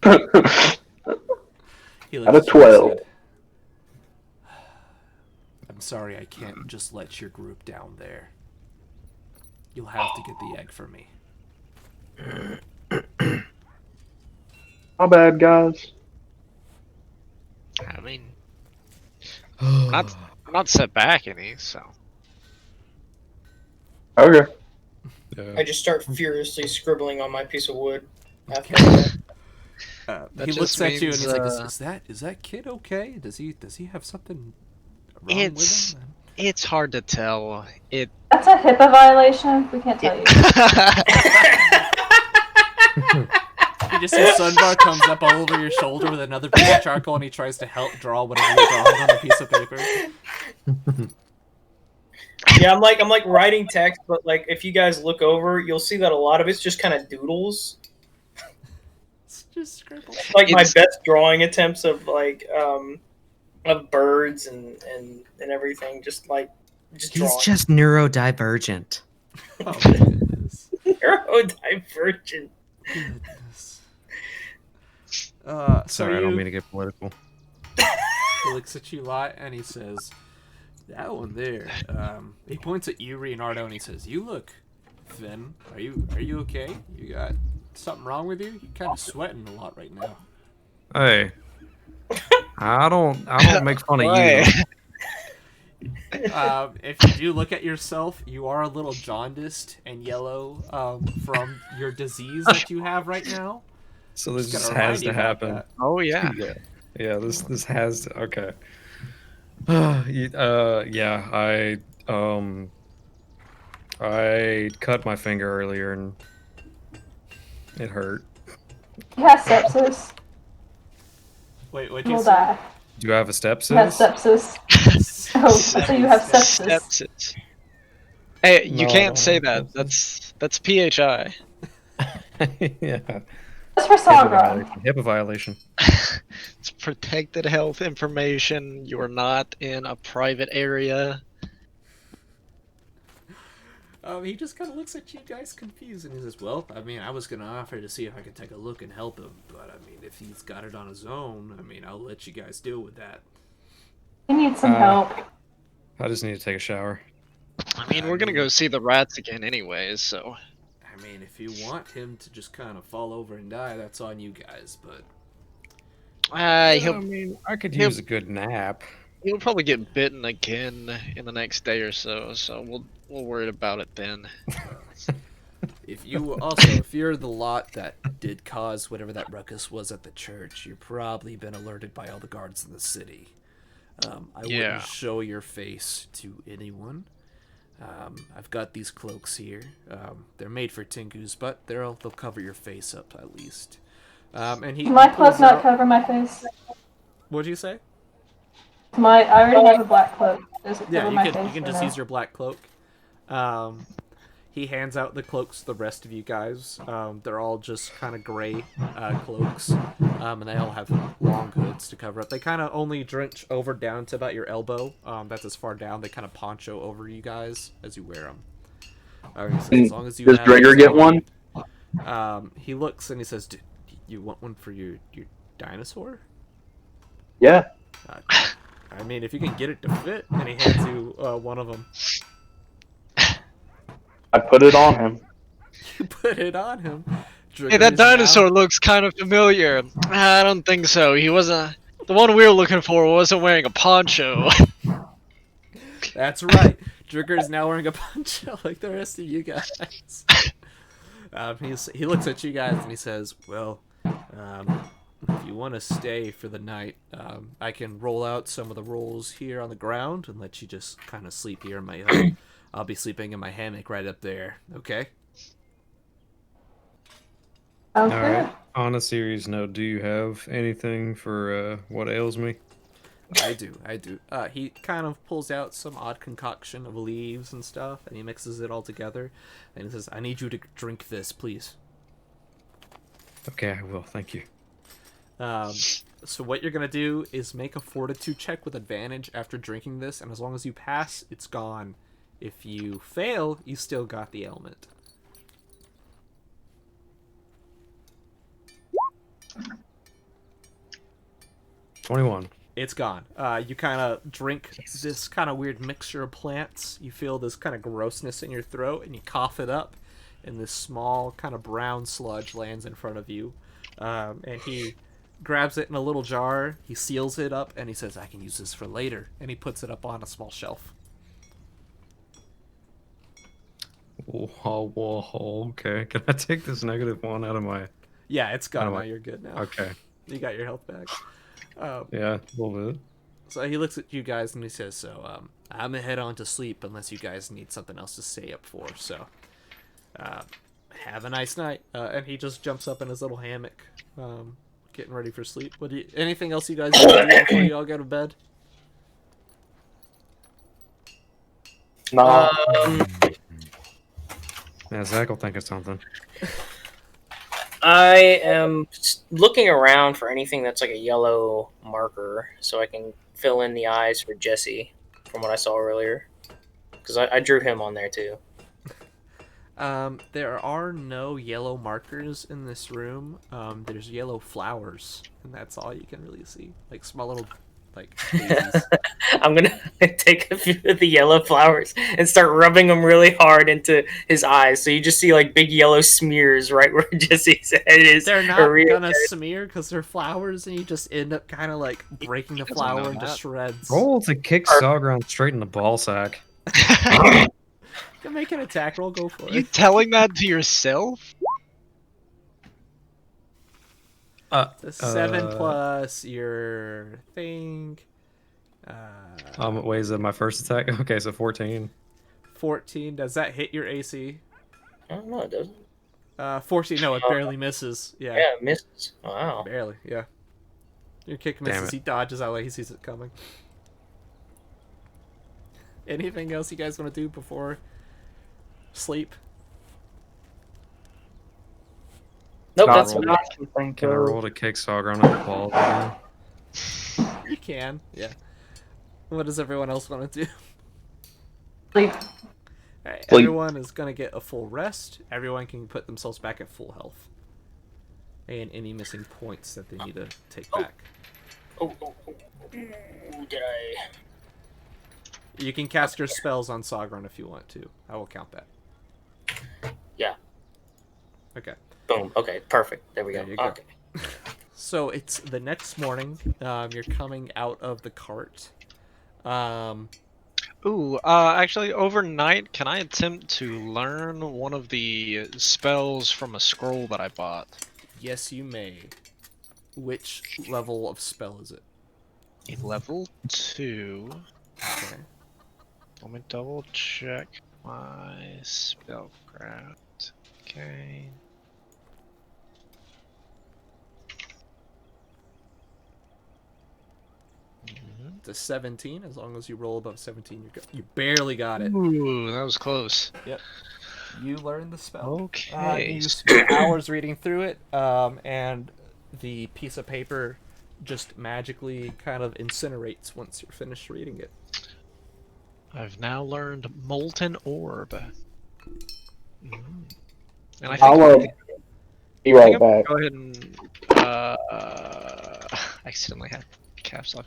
S3: Out of 12.
S1: I'm sorry I can't just let your group down there. You'll have to get the egg for me.
S3: My bad, guys.
S4: I mean, I'm not set back any, so.
S3: Okay.
S6: I just start furiously scribbling on my piece of wood. After that.
S1: He
S4: just
S1: looks at you and
S4: means,
S1: he's like, "Is that kid okay? Does he have something wrong with him?"
S4: It's hard to tell.
S5: That's a HIPAA violation. We can't tell you.
S1: You just see Sunbar comes up all over your shoulder with another piece of charcoal, and he tries to help draw whatever you're drawing on a piece of paper.
S6: Yeah, I'm like writing text, but like if you guys look over, you'll see that a lot of it's just kind of doodles.
S1: It's just scribble.
S6: Like my best drawing attempts of of birds and everything, just drawing.
S8: He's just neurodivergent.
S1: Oh, goodness.
S6: Neurodivergent.
S1: Goodness.
S2: Sorry, I don't mean to get political.
S1: He looks at you lot and he says, "That one there." He points at you, Leonardo, and he says, "You look, Finn. Are you okay? You got something wrong with you? You're kind of sweating a lot right now."
S2: Hey, I don't make fun of you.
S1: If you do look at yourself, you are a little jaundiced and yellow from your disease that you have right now.
S2: So this
S1: Just
S2: just
S1: gotta
S2: has
S1: remind
S2: to
S1: you about
S2: happen.
S1: that.
S4: Oh yeah.
S2: Yeah. This has to. Okay. Yeah. I cut my finger earlier and it hurt.
S5: He has sepsis.
S1: Wait, what
S5: He
S1: you
S5: will
S1: say?
S5: die.
S2: Do you have a
S5: He has
S2: stepsis?
S5: sepsis. Oh, so you have sepsis.
S4: Sepsis. Hey, you
S2: No, I
S4: can't
S2: don't
S4: say
S2: have
S4: that.
S2: sepsis.
S4: That's PHI.
S2: Yeah.
S5: Just for Sauron.
S2: HIPAA violation.
S4: It's protected health information. You're not in a private area.
S1: He just kind of looks at you guys confused and he says, "Well, I mean, I was going to offer to see if I could take a look and help him, but I mean, if he's got it on his own, I mean, I'll let you guys deal with that."
S5: He needs some help.
S2: I just need to take a shower.
S4: I mean, we're gonna go see the rats again anyways, so.
S1: I mean, if you want him to just kind of fall over and die, that's on you guys, but...
S2: I
S4: He'll
S2: mean, I could
S4: he'll-
S2: use a good nap.
S4: You'll probably get bitten again in the next day or so. So we'll worry about it then.
S1: If you're the lot that did cause whatever that ruckus was at the church, you've probably been alerted by all the guards in the city. I wouldn't show your face to anyone. I've got these cloaks here. They're made for Tingus, but they'll cover your face up at least. And
S5: My cloak not cover my face.
S1: What'd you say?
S5: I already have a black cloak. Does it
S1: Yeah,
S5: cover
S1: you
S5: my
S1: can
S5: face?
S1: you can just use your black cloak. He hands out the cloaks to the rest of you guys. They're all just kind of gray cloaks, and they all have long hoods to cover up. They kind of only drench over down to about your elbow. That's as far down. They kind of poncho over you guys as you wear them. As long as you
S3: Does
S1: have
S3: Drigger get one?
S1: He looks and he says, "Do you want one for your dinosaur?"
S3: Yeah.
S1: I mean, if you can get it to fit, and he hands you one of them.
S3: I put it on him.
S1: You put it on him.
S4: Hey, that dinosaur looks kind of familiar. I don't think so. He wasn't. The one we were looking for wasn't wearing a poncho.
S1: That's right. Drigger is now wearing a poncho like the rest of you guys. He looks at you guys and he says, "Well, if you want to stay for the night, I can roll out some of the rolls here on the ground and let you just kind of sleep here in my hut. I'll be sleeping in my hammock right up there, okay?"
S5: Okay.
S2: All right. On a serious note, do you have anything for what ails me?
S1: I do. He kind of pulls out some odd concoction of leaves and stuff, and he mixes it all together, and he says, "I need you to drink this, please."
S2: Okay, I will. Thank you.
S1: So what you're gonna do is make a fortitude check with advantage after drinking this, and as long as you pass, it's gone. If you fail, you still got the ailment.
S2: $21.
S1: It's gone. You kind of drink this kind of weird mixture of plants. You feel this kind of grossness in your throat, and you cough it up, and this small kind of brown sludge lands in front of you. And he grabs it in a little jar, he seals it up, and he says, "I can use this for later." And he puts it up on a small shelf.
S2: Whoa, okay. Can I take this -1 out of my...
S1: Yeah, it's gone
S2: Oh,
S1: now. You're good now.
S2: Okay.
S1: You got your health back.
S2: Yeah, a little bit.
S1: So he looks at you guys and he says, "So, I'm gonna head on to sleep unless you guys need something else to stay up for. So, have a nice night." And he just jumps up in his little hammock, getting ready for sleep. Anything else you guys need to do before you all go to bed?
S3: No.
S2: Yeah, Zach will think of something.
S7: I am looking around for anything that's like a yellow marker so I can fill in the eyes for Jesse from what I saw earlier. Because I drew him on there too.
S1: There are no yellow markers in this room. There's yellow flowers, and that's all you can really see. Like small little, daisies.
S7: I'm gonna take a few of the yellow flowers and start rubbing them really hard into his eyes, so you just see like big yellow smears right where Jesse's head is.
S1: They're not gonna smear because they're flowers, and you just end up kind of like breaking the flower into shreds.
S2: Roll to kick Sogron straight in the ball sack.
S1: You can make an attack roll. Go for it.
S4: You telling that to yourself?
S1: The 7 plus your thing.
S2: Wait, is that my first attack? Okay, so 14.
S1: 14. Does that hit your AC?
S7: I don't know, it doesn't.
S1: 14. No, it barely misses. Yeah.
S7: Yeah, it misses. Wow.
S1: Barely. Yeah. Your kick
S2: Damn
S1: misses.
S2: it.
S1: He dodges out like he sees it coming. Anything else you guys want to do before sleep?
S7: Nope,
S3: Not
S7: that's
S3: really.
S7: fine.
S2: Can I roll to kick Sogron in the balls again?
S1: You can. Yeah. What does everyone else want to do?
S5: Sleep.
S1: Alright,
S3: Sleep.
S1: everyone is going to get a full rest. Everyone can put themselves back at full health. And any missing points that they need to take back.
S7: Oh, did I?
S1: You can cast your spells on Sogron if you want to. I will count that.
S7: Yeah.
S1: Okay.
S7: Boom. Okay, perfect. There we go.
S1: There you go.
S7: Okay.
S1: So it's the next morning. You're coming out of the cart.
S4: Ooh, actually, overnight, can I attempt to learn one of the spells from a scroll that I bought?
S1: Yes, you may. Which level of spell is it?
S4: A level 2.
S1: Okay.
S4: Let me double check my spellcraft. Okay.
S1: It's a 17. As long as you roll above 17, you're good. You barely got it.
S4: Ooh, that was close.
S1: Yep. You learn the spell.
S4: Okay.
S1: You spend hours reading through it, and the piece of paper just magically kind of incinerates once you're finished reading it.
S4: I've now learned Molten Orb. And I think
S3: I'll be right
S4: I'm
S3: back.
S4: gonna go ahead and accidentally had caps lock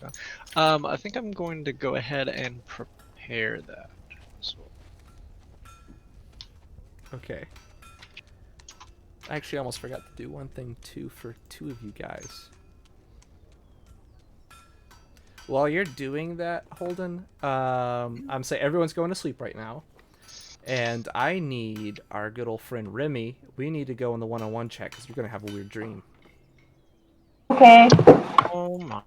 S4: on. I think I'm going to go ahead and prepare that. So,
S1: Okay. I actually almost forgot to do one thing too for 2 of you guys. While you're doing that, Holden, I'm saying everyone's going to sleep right now. And I need our good old friend Remy. We need to go in the one-on-one chat because you're going to have a weird dream.
S5: Okay.
S4: oh my.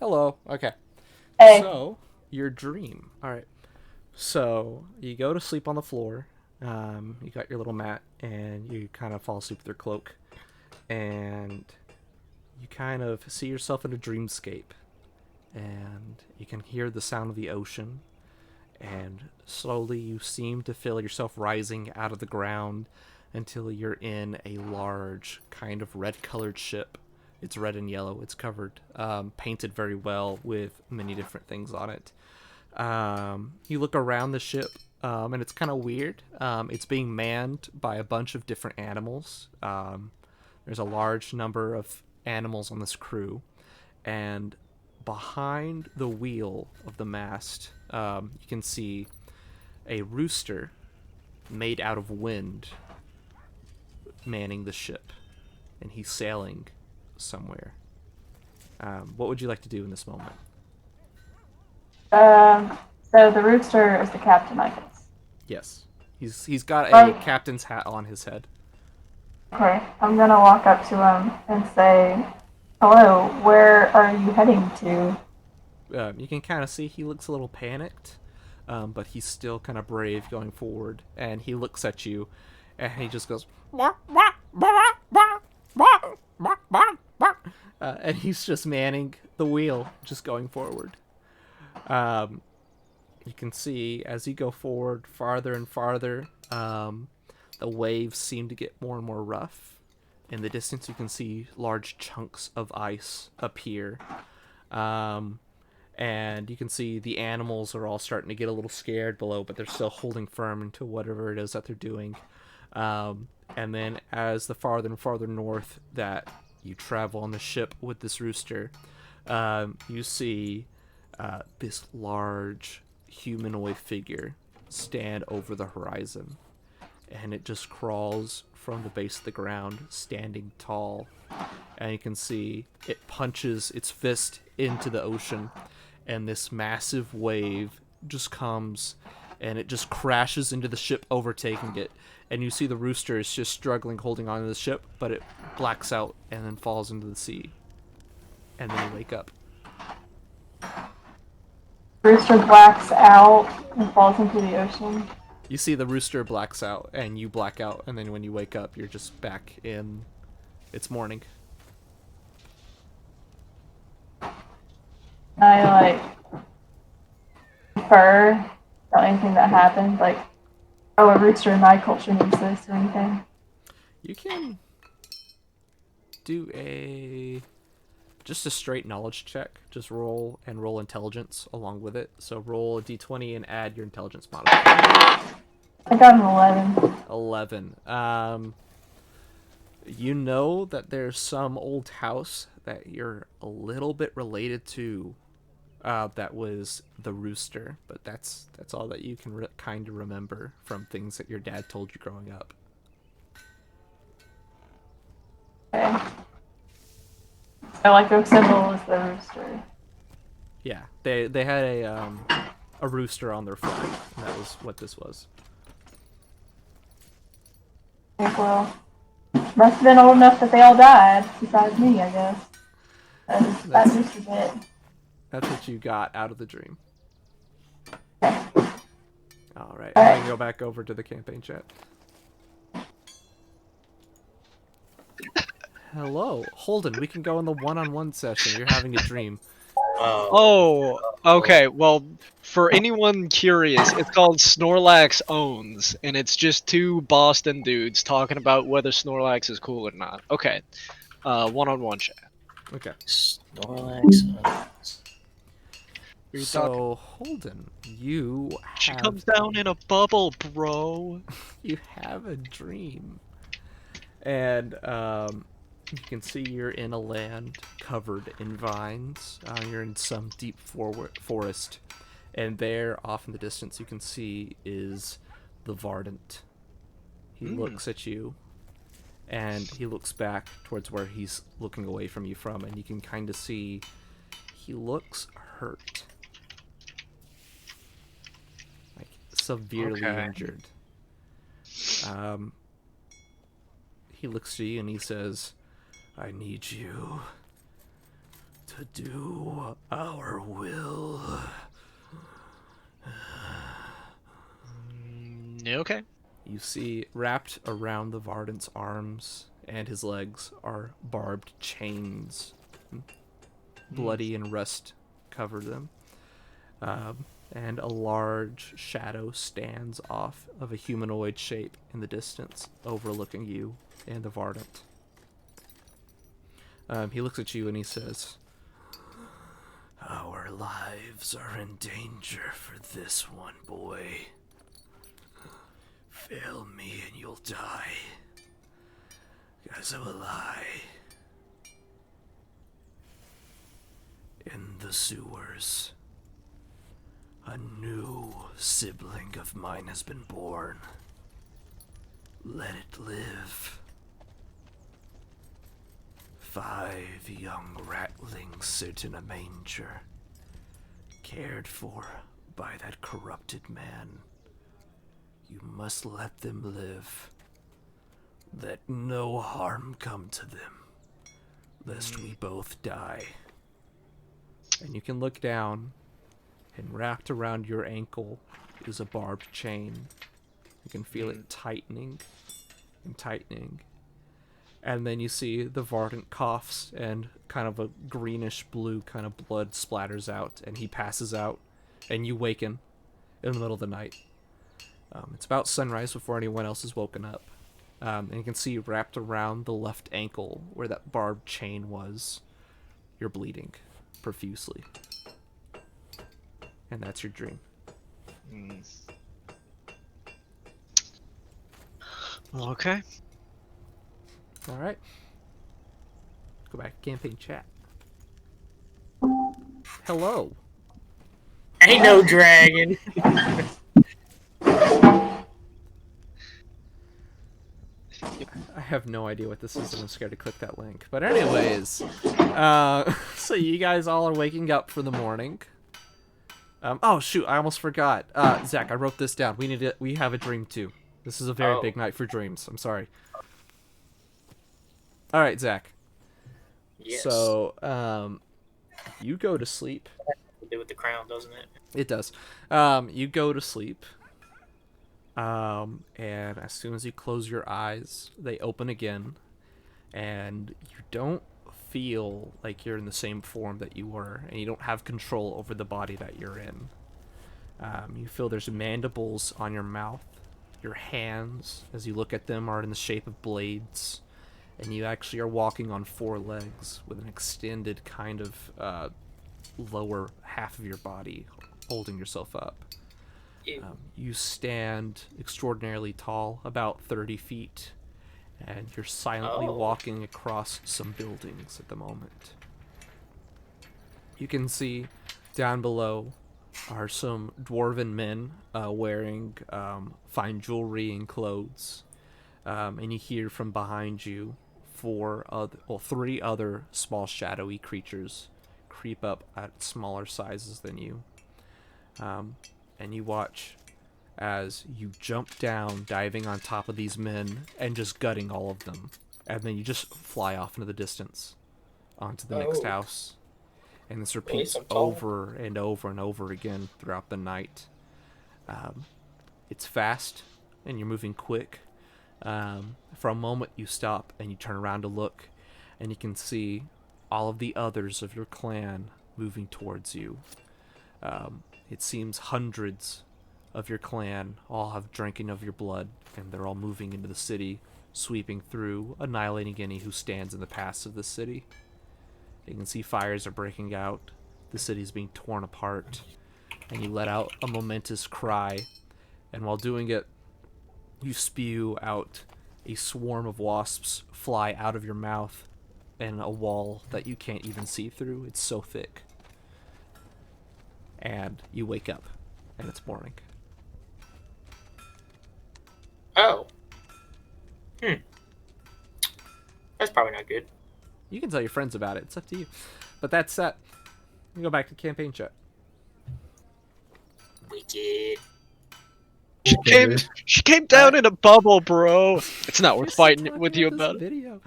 S1: Hello. Okay.
S5: Hey.
S1: So, your dream. All right. So, you go to sleep on the floor. You got your little mat, and you kind of fall asleep with your cloak. And you kind of see yourself in a dreamscape. And you can hear the sound of the ocean. And slowly you seem to feel yourself rising out of the ground until you're in a large, kind of red-colored ship. It's red and yellow. It's covered, painted very well with many different things on it. You look around the ship, and it's kind of weird. It's being manned by a bunch of different animals. There's a large number of animals on this crew, and behind the wheel of the mast, you can see a rooster made out of wind manning the ship, and he's sailing somewhere. What would you like to do in this moment?
S5: So the rooster is the captain, I guess.
S1: Yes, he's got a
S5: Right.
S1: captain's hat on his head.
S5: Okay, I'm gonna walk up to him and say, "Hello, where are you heading to?"
S1: You can kind of see he looks a little panicked, but he's still kind of brave going forward. And he looks at you, and he just goes, and he's just manning the wheel, just going forward. You can see as you go forward farther and farther, the waves seem to get more and more rough. In the distance, you can see large chunks of ice appear. And you can see the animals are all starting to get a little scared below, but they're still holding firm into whatever it is that they're doing. And then as the farther and farther north that you travel on the ship with this rooster, you see this large humanoid figure stand over the horizon. And it just crawls from the base of the ground, standing tall. And you can see it punches its fist into the ocean, and this massive wave just comes and it just crashes into the ship, overtaking it. And you see the rooster is just struggling, holding on to the ship, but it blacks out and then falls into the sea. And then you wake up.
S5: Rooster blacks out and falls into the ocean.
S1: You see the rooster blacks out, and you black out, and then when you wake up, you're just back in. It's morning.
S5: I infer about anything that happened, like, oh, a rooster in my culture means this or anything.
S1: You can do just a straight knowledge check. Just roll intelligence along with it. So roll a d20 and add your intelligence modifier.
S5: I got an 11.
S1: 11. You know that there's some old house that you're a little bit related to. That was the rooster, but that's all that you can kind of remember from things that your dad told you growing up.
S5: Okay. I like the symbol is the rooster.
S1: Yeah, they had a rooster on their flag, and that was what this was.
S5: Okay, well, must have been old enough that they all died, besides me, I guess. That rooster bit.
S1: That's what you got out of the dream.
S5: Okay.
S1: All right,
S5: All
S1: I'm
S5: right.
S1: gonna go back over to the campaign chat. Hello, Holden. We can go in the one-on-one session. You're having a dream.
S4: Oh, okay. Well, for anyone curious, it's called Snorlax Owns, and it's just two Boston dudes talking about whether Snorlax is cool or not. Okay. One-on-one chat.
S1: Okay.
S7: Snorlax.
S4: Are you talking?
S1: So, Holden, you
S4: She
S1: have
S4: comes down in a bubble, bro.
S1: you have a dream, and you can see you're in a land covered in vines. You're in some deep forest, and there, off in the distance, you can see is the Vardant. He looks at you, and he looks back towards where he's looking away from you from, and you can kind of see he looks hurt. Like, severely injured. He looks to you and he says, I need you to do our will.
S4: Okay.
S1: You see, wrapped around the Vardant's arms and his legs are barbed chains. Bloody and rust cover them. And a large shadow stands off of a humanoid shape in the distance, overlooking you and the Vardant. He looks at you and he says, our lives are in danger for this one, boy. Fail me and you'll die. As will I. In the sewers, a new sibling of mine has been born. Let it live. 5 young ratlings sit in a manger, cared for by that corrupted man. You must let them live. Let no harm come to them, lest we both die. And you can look down, and wrapped around your ankle is a barbed chain. You can feel it tightening and tightening. And then you see the Vardant coughs, and kind of a greenish blue kind of blood splatters out, and he passes out, and you waken in the middle of the night. It's about sunrise before anyone else is woken up. And you can see wrapped around the left ankle where that barbed chain was, you're bleeding profusely. And that's your dream.
S4: Okay.
S1: Alright. Go back to campaign chat. Hello.
S7: Ain't no dragon.
S1: I have no idea what this is, and I'm scared to click that link. But anyways, so you guys all are waking up for the morning. Oh shoot, I almost forgot. Zach, I wrote this down. We have a dream too. This is a very big night for dreams. I'm sorry. All right, Zach.
S7: Yes.
S1: So, you go to sleep.
S7: To do with the crown, doesn't it?
S1: It does. You go to sleep. And as soon as you close your eyes, they open again, and you don't feel like you're in the same form that you were, and you don't have control over the body that you're in. You feel there's mandibles on your mouth. Your hands, as you look at them, are in the shape of blades, and you actually are walking on 4 legs with an extended kind of lower half of your body holding yourself up. You stand extraordinarily tall, about 30 feet, and you're silently walking across some buildings at the moment. You can see down below are some dwarven men wearing fine jewelry and clothes, and you hear from behind you three other small shadowy creatures creep up at smaller sizes than you. And you watch as you jump down, diving on top of these men and just gutting all of them. And then you just fly off into the distance onto the next
S7: Oh.
S1: house. And this
S7: least
S1: repeats
S7: I'm tall.
S1: over and over and over again throughout the night. It's fast, and you're moving quick. For a moment, you stop and you turn around to look, and you can see all of the others of your clan moving towards you. It seems hundreds of your clan all have drinking of your blood, and they're all moving into the city, sweeping through, annihilating any who stands in the paths of the city. You can see fires are breaking out, the city's being torn apart, and you let out a momentous cry, and while doing it, you spew out a swarm of wasps fly out of your mouth and a wall that you can't even see through. It's so thick. And you wake up, and it's morning.
S7: Oh. That's probably not good.
S1: You can tell your friends about it. It's up to you. But that's that. We go back to campaign chat.
S7: Wicked.
S4: She came down in a bubble, bro. It's not worth fighting with you about it.
S1: Video.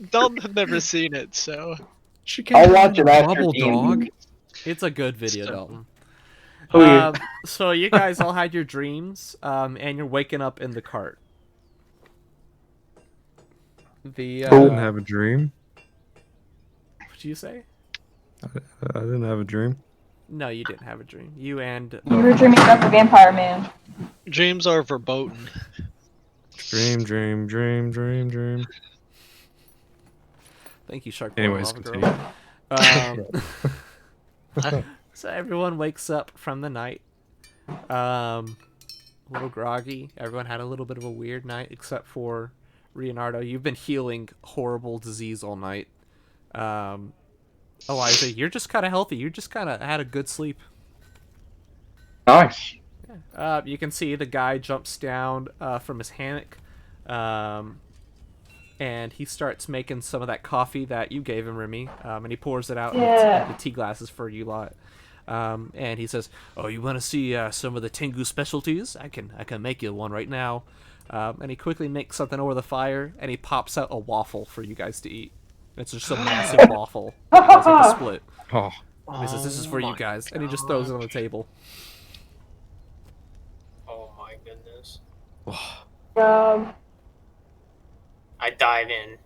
S4: Dalton have never seen it, so.
S3: I'll watch it after
S8: Bubble
S3: D&D.
S8: dog.
S1: It's a good video, Dalton.
S3: Oh, yeah.
S1: So you guys all had your dreams, and you're waking up in the cart. The
S2: I didn't have a dream.
S1: what'd you say?
S2: I didn't have a dream.
S1: No, you didn't have a dream. You and
S5: You were dreaming about the vampire man.
S4: Dreams are verboten.
S2: Dream.
S1: thank you, Shark.
S2: Anyways,
S1: Girl. So everyone wakes up from the night, a little groggy. Everyone had a little bit of a weird night, except for Leonardo. You've been healing horrible disease all night. Eliza, you're just kind of healthy. You just kind of had a good sleep.
S3: Nice.
S1: You can see the guy jumps down from his hammock, and he starts making some of that coffee that you gave him, Remy, and he pours it out into tea glasses for you lot. And he says, "Oh, you want to see some of the Tengu specialties? I can make you one right now." And he quickly makes something over the fire, and he pops out a waffle for you guys to eat. It's just a massive waffle. You guys have to split.
S2: Oh,
S1: And he says, "This is for you guys," and he just throws it on the table.
S7: Oh my goodness.
S5: Um,
S7: I dive in.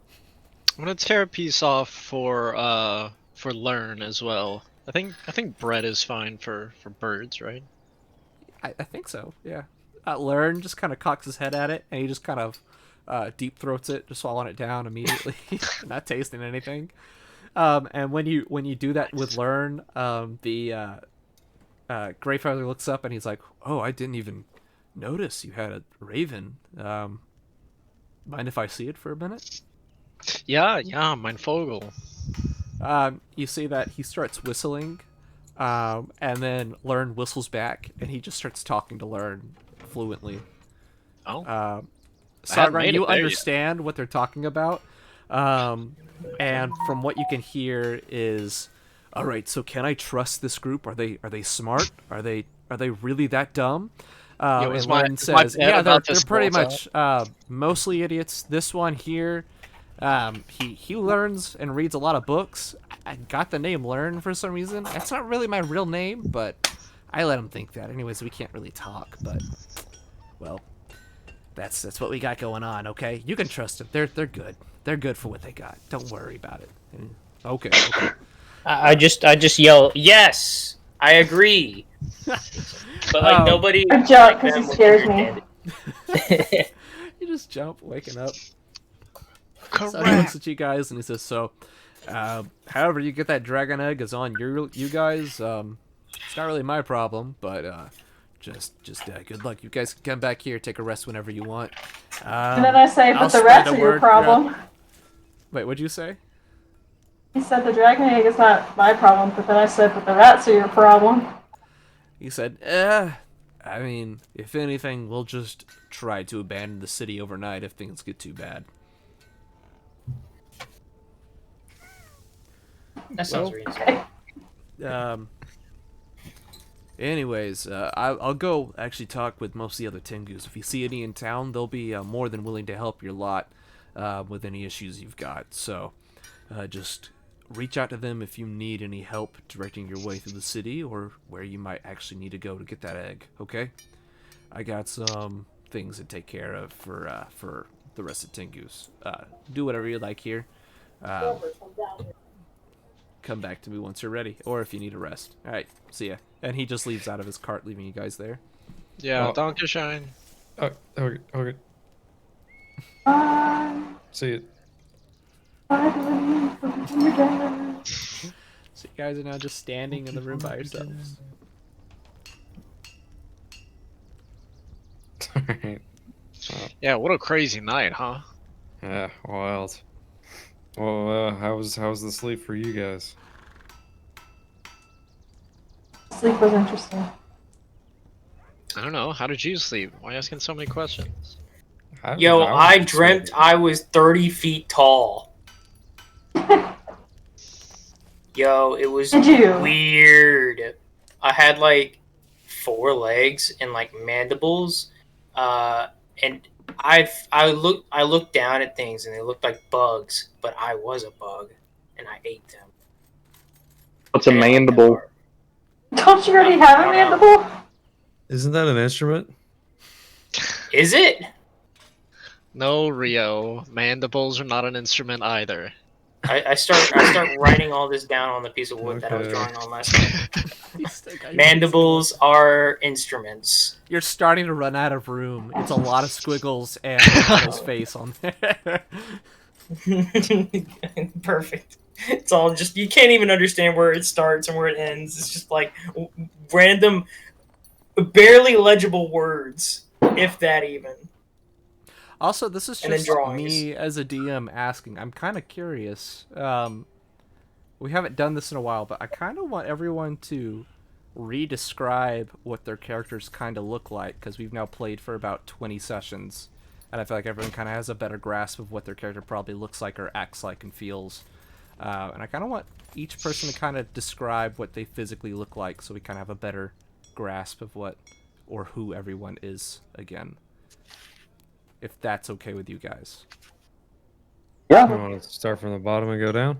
S4: I'm gonna tear a piece off for Learn as well. I think bread is fine for birds, right?
S1: I think so, yeah. Learn just kind of cocks his head at it, and he just kind of deep throats it, just swallowing it down immediately, not tasting anything. And when you do that with Learn, the Greyfather looks up and he's like, "Oh, I didn't even notice you had a raven. Mind if I see it for a minute?"
S4: Yeah, mein Vogel.
S1: You see that he starts whistling, and then Learn whistles back, and he just starts talking to Learn fluently.
S4: Oh.
S1: Sargon, you understand what they're talking about, and from what you can hear is, all right. So can I trust this group? Are they smart? Are they really that dumb? And Learn says, yeah, they're pretty much mostly idiots. This one here, he learns and reads a lot of books. I got the name Learn for some reason. That's not really my real name, but I let him think that. Anyways, we can't really talk, but well, that's what we got going on. Okay, you can trust them. They're good. They're good for what they got. Don't worry about it. Okay.
S7: I just yell, yes, I agree. But like nobody.
S5: I jump because it scares me.
S1: You just jump, waking up.
S4: Correct.
S1: So he looks at you guys and he says, "So, however you get that dragon egg is on you guys. It's not really my problem, but just good luck. You guys can come back here, take a rest whenever you want."
S5: And then I say,
S1: I'll
S5: but the
S1: spread
S5: rats
S1: the
S5: are your
S1: word,
S5: problem.
S1: Wait, what'd you say?
S5: He said the dragon egg is not my problem, but then I said, but the rats are your problem.
S1: He said, I mean, if anything, we'll just try to abandon the city overnight if things get too bad.
S7: That sounds
S1: Well,
S7: reasonable.
S1: Anyways, I'll go actually talk with most of the other Tengus. If you see any in town, they'll be more than willing to help your lot with any issues you've got. So just reach out to them if you need any help directing your way through the city or where you might actually need to go to get that egg, okay? I got some things to take care of for the rest of Tengus. Do whatever you like here. Come back to me once you're ready, or if you need a rest. All right, see ya. And he just leaves out of his cart, leaving you guys there.
S4: Yeah,
S2: Oh.
S4: Donkey Shine.
S2: Okay. See it.
S1: So you guys are now just standing in the room by yourselves.
S2: Alright.
S4: Yeah, what a crazy night, huh?
S2: Yeah, wild. Well, how's the sleep for you guys?
S5: Sleep was interesting.
S4: I don't know. How did you sleep? Why are you asking so many questions?
S7: Yo,
S2: How
S7: I
S2: was
S7: dreamt
S2: sleep?
S7: I was 30 feet tall. Yo, it was
S5: Did you?
S7: weird. I had like 4 legs and like mandibles, and I looked down at things and they looked like bugs, but I was a bug, and I ate them.
S3: What's a
S7: I didn't like that
S3: mandible?
S7: part.
S5: Don't you already have a
S7: I don't know.
S5: mandible?
S2: Isn't that an instrument?
S7: Is it?
S4: No, Rio. Mandibles are not an instrument either.
S7: I start writing all this down on the piece of wood that I was
S2: Okay.
S7: drawing on last night.
S1: He's still got your
S7: Mandibles are instruments.
S1: You're starting to run out of room. It's a lot of squiggles and his face on there.
S6: Perfect. It's all just, you can't even understand where it starts and where it ends. It's just like random, barely legible words, if that even.
S1: Also, this is
S6: And then
S1: just
S6: drawings.
S1: me as a DM asking. I'm kind of curious. We haven't done this in a while, but I kind of want everyone to re-describe what their characters kind of look like, because we've now played for about 20 sessions, and I feel like everyone kind of has a better grasp of what their character probably looks like or acts like and feels. And I kind of want each person to kind of describe what they physically look like, so we kind of have a better grasp of what or who everyone is again. If that's okay with you guys.
S3: Yeah.
S2: You want to start from the bottom and go down?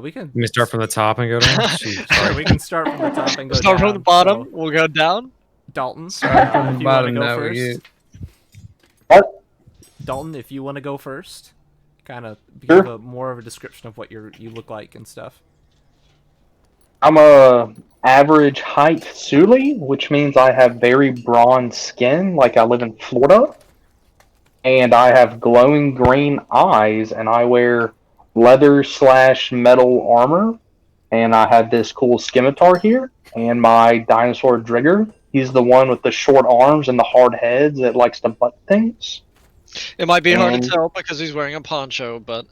S1: We can
S2: Let me start from the top and go down. Jeez,
S1: sure, we can start from the top and go
S4: Start
S1: down.
S4: from the bottom.
S1: So,
S4: We'll go down.
S1: Dalton,
S2: Start from
S1: if
S2: the
S1: you want to
S2: bottom.
S1: go
S2: Now we
S1: first.
S2: get.
S3: What?
S1: Dalton, if you want to go first, kind of
S3: Sure.
S1: give more of a description of what you look like and stuff.
S3: I'm a average height Suli, which means I have very bronze skin, like I live in Florida. And I have glowing green eyes, and I wear leather/metal armor. And I have this cool scimitar here, and my dinosaur Drigger. He's the one with the short arms and the hard heads that likes to butt things.
S4: It might be hard to
S3: And-
S4: tell because he's wearing a poncho, but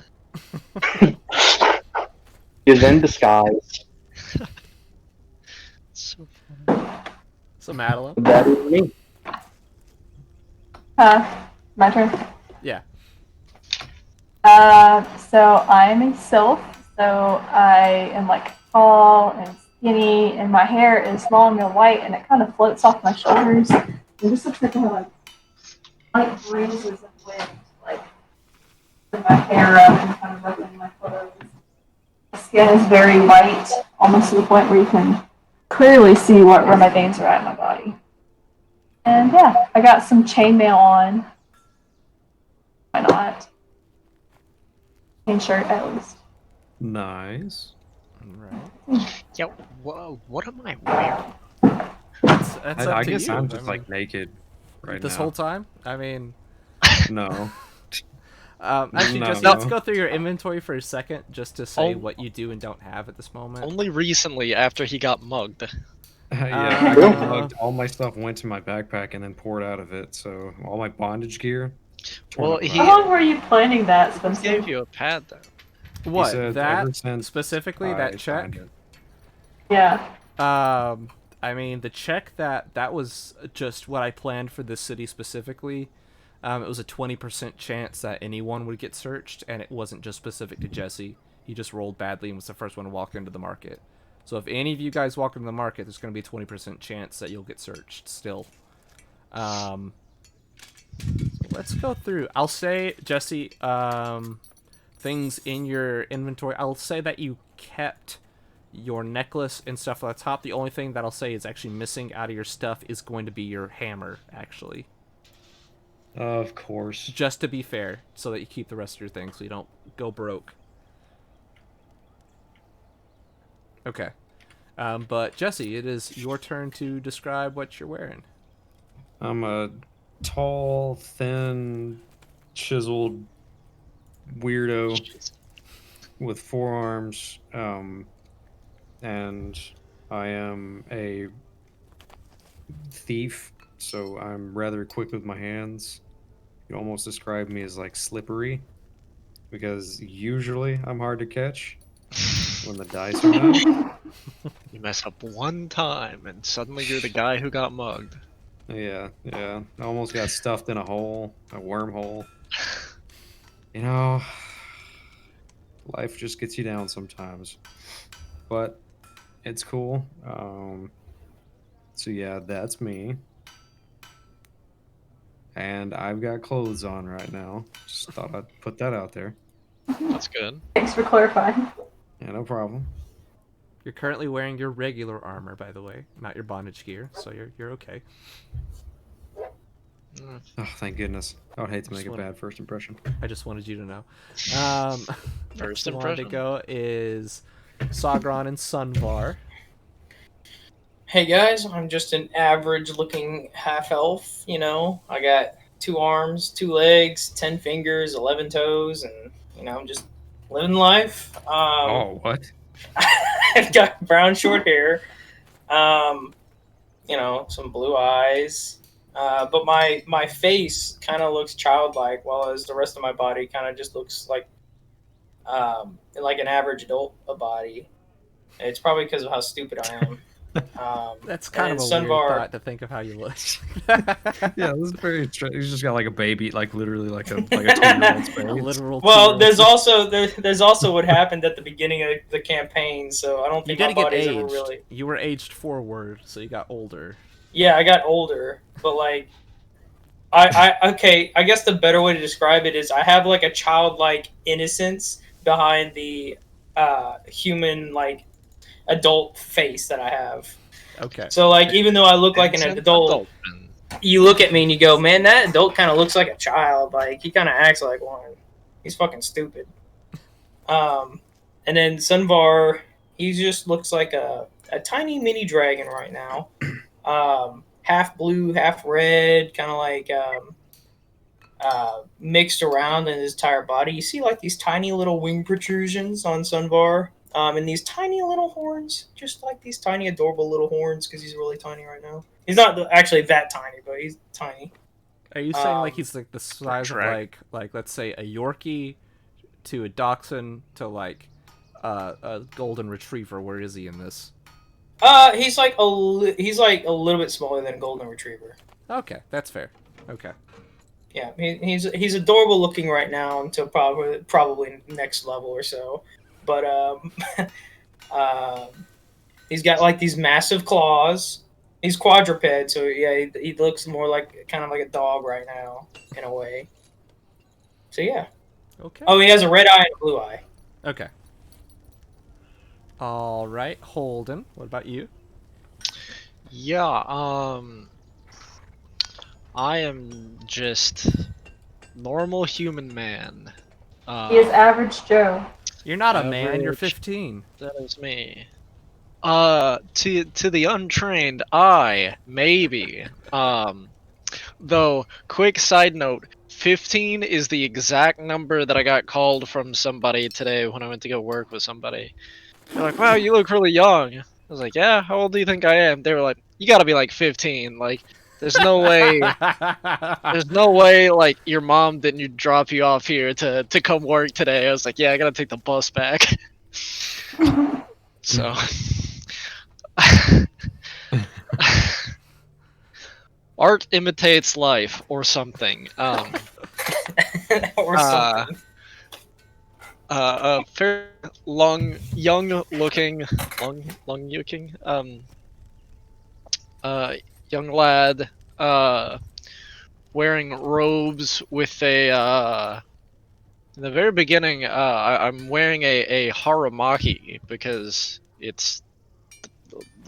S3: Is in disguise.
S4: so
S1: So Madeline,
S3: That is me.
S5: My turn.
S1: yeah,
S5: So I'm a sylph, so I am like tall and skinny, and my hair is long and white, and it kind of floats off my shoulders. It just looks like I have like light breezes of wind, like with my hair up and kind of ruffling my clothes. My skin is very white, almost to the point where you can clearly see where my veins are at in my body. And yeah, I got some chainmail on. Why not? Chain shirt at least.
S2: Nice.
S1: right.
S4: yeah. Whoa, what am I wearing?
S1: That's up
S2: I
S1: to
S2: guess
S1: you.
S2: I'm
S1: I
S2: just
S1: mean,
S2: like naked right
S1: this
S2: now.
S1: whole time. I mean,
S2: No.
S1: actually,
S2: No,
S1: just
S2: no.
S1: let's go through your inventory for a second, just to say
S4: Oh.
S1: what you do and don't have at this moment.
S4: Only recently, after he got mugged.
S2: Yeah, I got
S1: Uh,
S2: mugged. All my stuff went to my backpack and then poured out of it. So all my bondage gear. torn
S4: Well,
S2: up
S4: he-
S5: How
S2: about
S5: long were you planning that,
S4: Who
S5: Spencer?
S4: gave you a pad though?
S1: What
S2: said
S1: that
S2: ever since
S1: specifically?
S2: I
S1: That check.
S2: signed it.
S5: Yeah.
S1: I mean, the check that was just what I planned for this city specifically. It was a 20% chance that anyone would get searched, and it wasn't just specific to Jesse. He just rolled badly and was the first one to walk into the market. So if any of you guys walk into the market, there's going to be a 20% chance that you'll get searched still. So let's go through. I'll say, Jesse, things in your inventory. I'll say that you kept your necklace and stuff on the top. The only thing that I'll say is actually missing out of your stuff is going to be your hammer, actually.
S2: Of course.
S1: Just to be fair, so that you keep the rest of your things so you don't go broke. Okay. But Jesse, it is your turn to describe what you're wearing.
S2: I'm a tall, thin, chiseled weirdo with 4 arms, and I am a thief, so I'm rather quick with my hands. You almost describe me as like slippery, because usually I'm hard to catch when the dice are not.
S4: You mess up one time, and suddenly you're the guy who got mugged.
S2: Yeah. I almost got stuffed in a hole, a wormhole. You know, life just gets you down sometimes. But it's cool. So yeah, that's me. And I've got clothes on right now. Just thought I'd put that out there.
S4: That's good.
S5: Thanks for clarifying.
S2: Yeah, no problem.
S1: You're currently wearing your regular armor, by the way, not your bondage gear, so you're okay.
S2: Oh, thank goodness. I would hate to make a bad first impression.
S1: I just wanted you to know.
S4: First
S1: next one to
S4: impression.
S1: go is Sagron and Sunvar.
S6: Hey guys, I'm just an average looking half elf, you know. I got 2 arms, 2 legs, 10 fingers, 11 toes, and you know, I'm just living life.
S2: Oh, what?
S6: I've got brown short hair, you know, some blue eyes, but my face kind of looks childlike, while as the rest of my body kind of just looks like an average adult body. It's probably because of how stupid I am.
S1: That's kind of a
S6: Sunvar,
S1: weird thought to think of how you look.
S2: Yeah, this is very strange. He's just got like a baby, like literally like a 2-year-old's face.
S1: A literal
S6: well,
S1: 2-year-old.
S6: there's also what happened at the beginning of the campaign, so I don't
S1: You
S6: think my
S1: did get
S6: body's
S1: aged.
S6: ever really.
S1: You were aged forward, so you got older.
S6: Yeah, I got older, but like, I guess the better way to describe it is I have like a childlike innocence behind the human like adult face that I have.
S1: Okay.
S6: So like, even though I look like an adult, you look at me and you go, man, that adult kind of looks like a child. Like, he kind of acts like one. He's fucking stupid. And then Sunvar, he just looks like a tiny mini dragon right now. Half blue, half red, kind of like mixed around in his entire body. You see like these tiny little wing protrusions on Sunvar. And these tiny little horns, just like these tiny adorable little horns, because he's really tiny right now. He's not actually that tiny, but he's tiny.
S1: Are you saying like he's like the size of like let's say a Yorkie to a Dachshund to like a golden retriever? Where is he in this?
S6: He's like a little bit smaller than a golden retriever.
S1: Okay, that's fair. Okay.
S6: Yeah, he's adorable looking right now until probably next level or so. But he's got like these massive claws. He's quadruped, so yeah, he looks more like kind of like a dog right now in a way. So yeah.
S1: Okay.
S6: Oh, he has a red eye and a blue eye.
S1: Okay. All right, Holden. What about you?
S4: Yeah, I am just normal human man.
S5: He is average Joe.
S1: You're not a man. You're
S4: Average.
S1: 15.
S4: That is me. To the untrained eye, maybe. Though, quick side note, 15 is the exact number that I got called from somebody today when I went to go work with somebody. They're like, wow, you look really young. I was like, yeah, how old do you think I am? They were like, you gotta be like 15. Like, there's no way, like, your mom didn't drop you off here to come work today. I was like, yeah, I gotta take the bus back. So, art imitates life, or something.
S6: Or something.
S4: fair, long, young-looking, young lad, wearing robes with a. In the very beginning, I'm wearing a haramaki because it's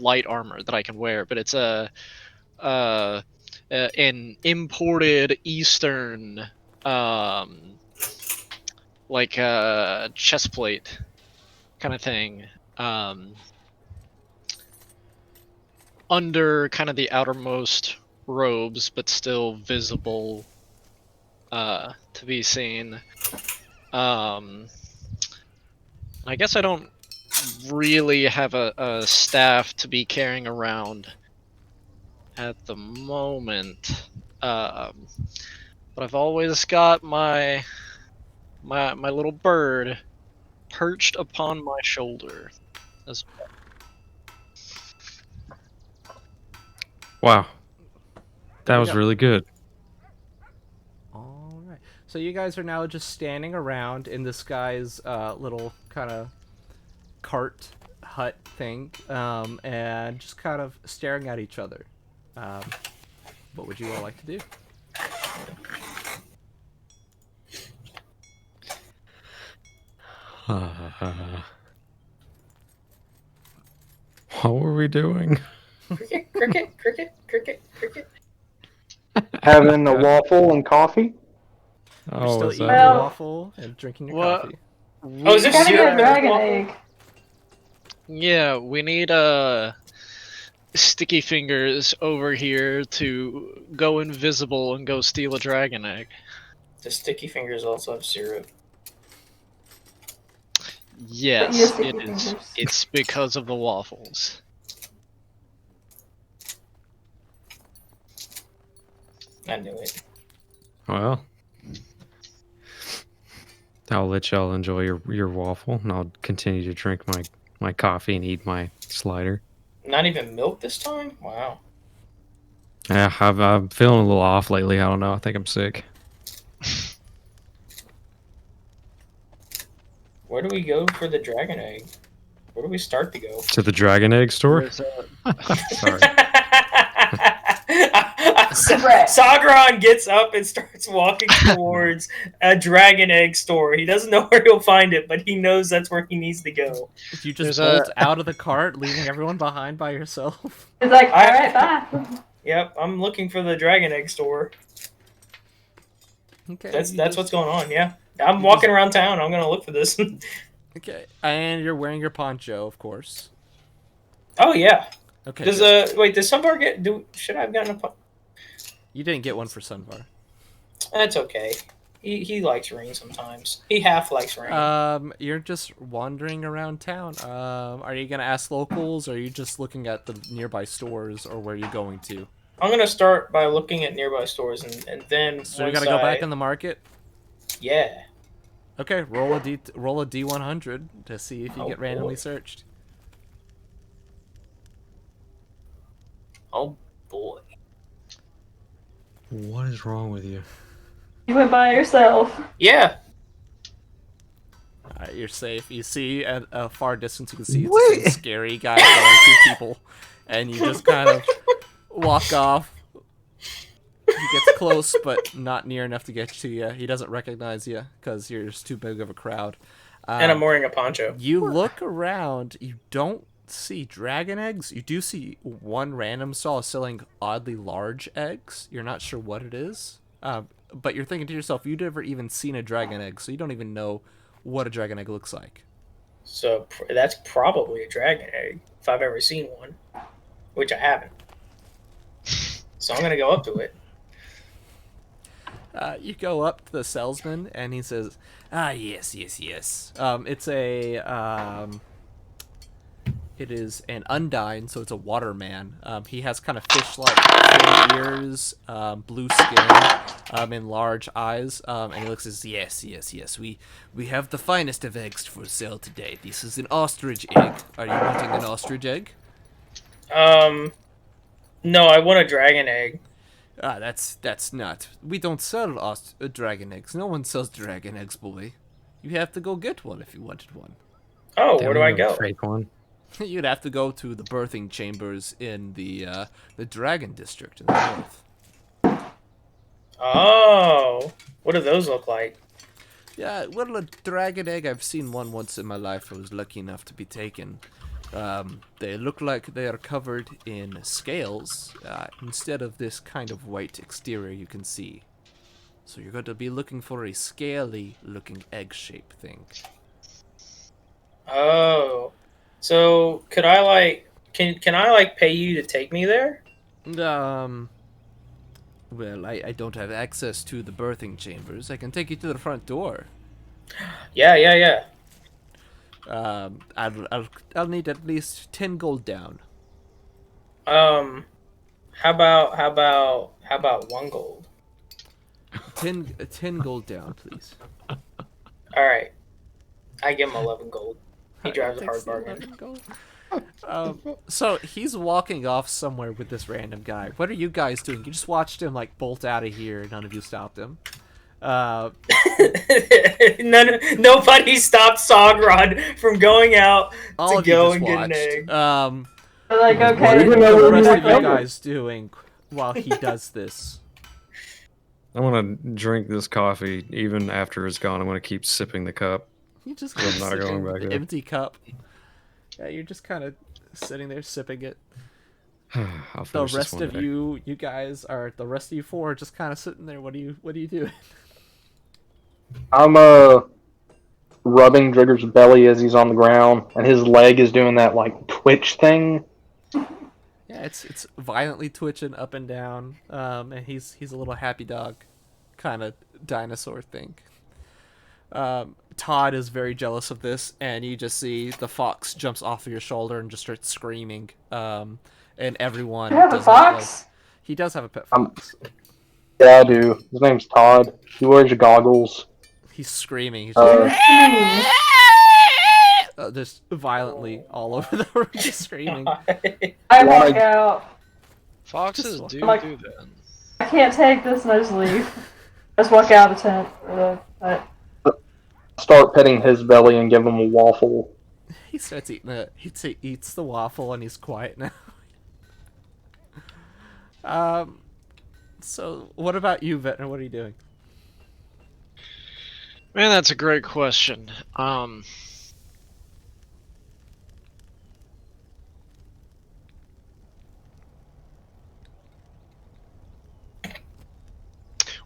S4: light armor that I can wear, but it's an imported Eastern um, like chest plate kind of thing, um, under kind of the outermost robes, but still visible to be seen. I guess I don't really have a staff to be carrying around at the moment, but I've always got my little bird perched upon my shoulder. As
S2: Wow, that was
S1: Yep.
S2: really good.
S1: All right. So you guys are now just standing around in this guy's little kind of cart hut thing, and just kind of staring at each other. What would you all like to do?
S2: What were we doing?
S6: Cricket, cricket, cricket, cricket, cricket.
S3: Having a waffle and coffee.
S1: You're
S2: Oh,
S1: still
S2: is
S1: eating
S2: that
S1: your
S5: Well-
S1: waffle and drinking your
S4: What?
S1: coffee.
S6: Oh, is there
S5: Having
S6: syrup
S5: a
S6: in this
S5: dragon
S6: waffle?
S5: egg.
S4: Yeah, we need sticky fingers over here to go invisible and go steal a dragon egg.
S6: The sticky fingers also have syrup.
S4: Yes,
S5: sticky
S4: it is.
S5: fingers.
S4: It's because of the waffles.
S6: I knew it.
S2: Well, I'll let y'all enjoy your waffle, and I'll continue to drink my coffee and eat my slider.
S6: Not even milk this time? Wow.
S2: Yeah, I'm feeling a little off lately. I don't know. I think I'm sick.
S6: Where do we go for the dragon egg? Where do we start to go?
S2: To the dragon egg store.
S4: There's a-
S2: Sorry.
S6: Sagron gets up and starts walking towards a dragon egg store. He doesn't know where he'll find it, but he knows that's where he needs to go.
S1: You just
S4: There's a-
S1: bolt out of the cart, leaving everyone behind by yourself.
S5: It's like,
S6: I-
S5: alright, bye.
S6: Yep, I'm looking for the dragon egg store.
S1: Okay.
S6: That's
S1: you
S6: what's
S1: just-
S6: going on. Yeah, I'm
S1: you
S6: walking around town. I'm gonna look for this.
S1: Okay, and you're wearing your poncho, of course.
S6: Oh yeah.
S1: Okay.
S6: Does
S1: good.
S6: wait? Does Sunbar get? Should I have gotten a?
S1: You didn't get one for Sunvar.
S6: That's okay. He likes rain sometimes. He half likes rain.
S1: You're just wandering around town. Are you gonna ask locals, or are you just looking at the nearby stores, or where are you going to?
S6: I'm gonna start by looking at nearby stores and then.
S1: So you
S6: once
S1: gotta go back in the market.
S6: Yeah.
S1: Okay, roll a D100 to see if you
S6: Oh,
S1: get randomly
S6: boy.
S1: searched.
S6: Oh boy.
S2: What is wrong with you?
S5: You went by yourself.
S6: Yeah.
S1: Alright, you're safe. You see at a far distance, you can see it's some scary guy going through people, and you just kind of walk off. He gets close, but not near enough to get to you. He doesn't recognize you because you're just too big of a crowd.
S6: And I'm wearing a poncho.
S1: You look around. You don't see dragon eggs. You do see one random stall selling oddly large eggs. You're not sure what it is, but you're thinking to yourself, you've never even seen a dragon egg, so you don't even know what a dragon egg looks like.
S6: So that's probably a dragon egg if I've ever seen one, which I haven't. So I'm gonna go up to it.
S1: You go up to the salesman, and he says, yes. It is an undine, so it's a waterman. He has kind of fish-like fin ears, blue skin, and large eyes, and he looks as, yes. We have the finest of eggs for sale today. This is an ostrich egg. Are you wanting an ostrich egg?
S6: No, I want a dragon egg.
S1: That's not. We don't sell dragon eggs. No one sells dragon eggs, boy. You have to go get one if you wanted one.
S6: Oh,
S8: Damn,
S6: where do I
S8: I'm
S6: go?
S8: afraid one.
S1: You'd have to go to the birthing chambers in the Dragon District in the north.
S6: Oh, what do those look like?
S1: Yeah, well, a dragon egg, I've seen one once in my life. I was lucky enough to be taken. They look like they are covered in scales instead of this kind of white exterior you can see. So you're going to be looking for a scaly-looking egg-shaped thing.
S6: Oh, so could I like can I like pay you to take me there?
S1: Well, I don't have access to the birthing chambers. I can take you to the front door.
S6: Yeah.
S1: I'll need at least 10 gold down.
S6: How about 1 gold?
S1: 10 gold down, please.
S6: All right, I give him 11 gold. He drives a
S1: Takes
S6: hard
S1: the
S6: bargain.
S1: 11 gold. So he's walking off somewhere with this random guy. What are you guys doing? You just watched him like bolt out of here. None of you stopped him.
S6: Nobody stopped Sogrod from going out
S1: All
S6: to
S1: of you
S6: go
S1: just
S6: and get an
S1: watched.
S6: egg.
S5: They're like, okay.
S3: even
S1: What
S3: know
S1: are the
S3: where
S1: rest
S3: he
S1: of
S3: was
S1: you
S3: going.
S1: guys doing while he does this?
S2: I want to drink this coffee even after it's gone. I want to keep sipping the cup.
S1: You just
S2: I'm
S1: keep
S2: not
S1: sipping
S2: going back
S1: the
S2: there.
S1: empty cup. Yeah, you're just kind of sitting there sipping it.
S2: I'll
S1: The
S2: finish this
S1: rest
S2: one
S1: of
S2: day.
S1: you guys are the rest of you four are just kind of sitting there. What do you do?
S3: I'm rubbing Drigger's belly as he's on the ground, and his leg is doing that like twitch thing.
S1: Yeah, it's violently twitching up and down, and he's a little happy dog, kind of dinosaur thing. Todd is very jealous of this, and you just see the fox jumps off of your shoulder and just starts screaming. And everyone
S5: You have a
S1: does not
S5: fox?
S1: like. He does have a pet
S3: Um,
S1: fox.
S3: Yeah, I do. His name's Todd. He wears goggles.
S1: He's screaming. He's
S3: Uh,
S1: just violently all over the room, just screaming.
S5: I walk out.
S4: Foxes
S1: Just
S4: do
S5: like-
S4: do that.
S5: I can't take this, and I just leave. I just walk out of the tent. Or the hut.
S3: Start petting his belly and give him a waffle.
S1: He starts eating it. He eats the waffle, and he's quiet now. So what about you, Vetner? What are you doing?
S4: Man, that's a great question.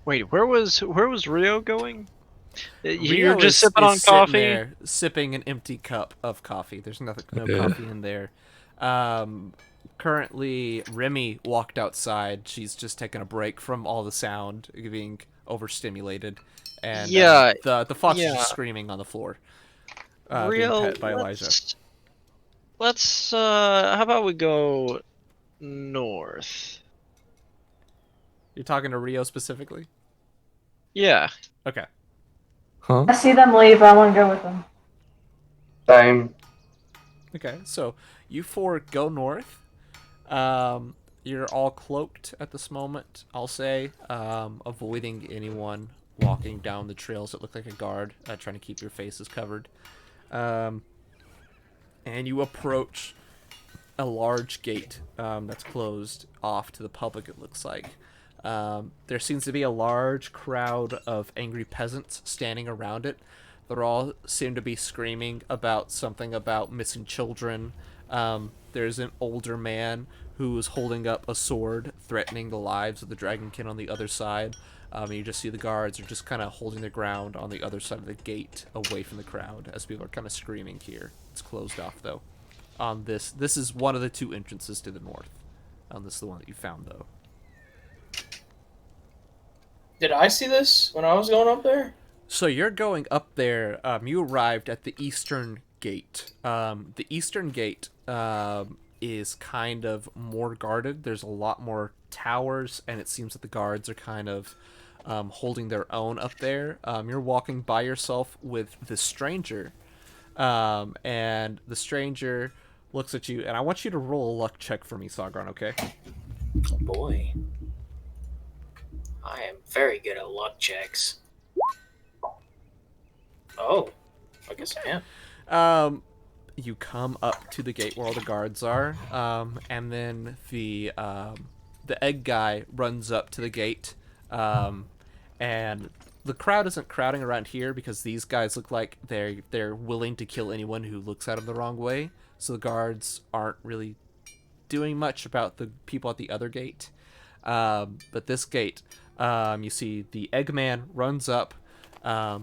S4: Wait, where was Rio going? You're
S1: Rio
S4: just
S1: is
S4: sipping on
S1: sitting
S4: coffee.
S1: there, sipping an empty cup of coffee. There's no coffee in there. Currently, Remy walked outside. She's just taking a break from all the sound, being overstimulated, and
S4: Yeah,
S1: the fox is
S4: yeah.
S1: just screaming on the floor. Being
S4: Rio,
S1: pet by Elijah.
S4: let's how about we go north?
S1: You're talking to Rio specifically?
S4: Yeah.
S1: Okay.
S2: Huh?
S5: I see them leave. I want to go with them.
S3: Same.
S1: Okay, so you four go north. You're all cloaked at this moment, I'll say, avoiding anyone walking down the trails that look like a guard, trying to keep your faces covered. And you approach a large gate that's closed off to the public, it looks like. There seems to be a large crowd of angry peasants standing around it. They all seem to be screaming about something about missing children. There's an older man who is holding up a sword, threatening the lives of the Dragonkin on the other side. And you just see the guards are just kind of holding their ground on the other side of the gate, away from the crowd, as people are kind of screaming here. It's closed off, though. On this is one of the two entrances to the north. This is the one that you found, though.
S6: Did I see this when I was going up there?
S1: So you're going up there. You arrived at the eastern gate. The eastern gate is kind of more guarded. There's a lot more towers, and it seems that the guards are kind of holding their own up there. You're walking by yourself with the stranger, and the stranger looks at you. And I want you to roll a luck check for me, Sagron. Okay?
S6: Oh boy. I am very good at luck checks.
S7: Oh, I guess I am.
S1: You come up to the gate where all the guards are, and then the egg guy runs up to the gate, and the crowd isn't crowding around here because these guys look like they're willing to kill anyone who looks at them the wrong way. So the guards aren't really doing much about the people at the other gate. But this gate, you see the Eggman runs up.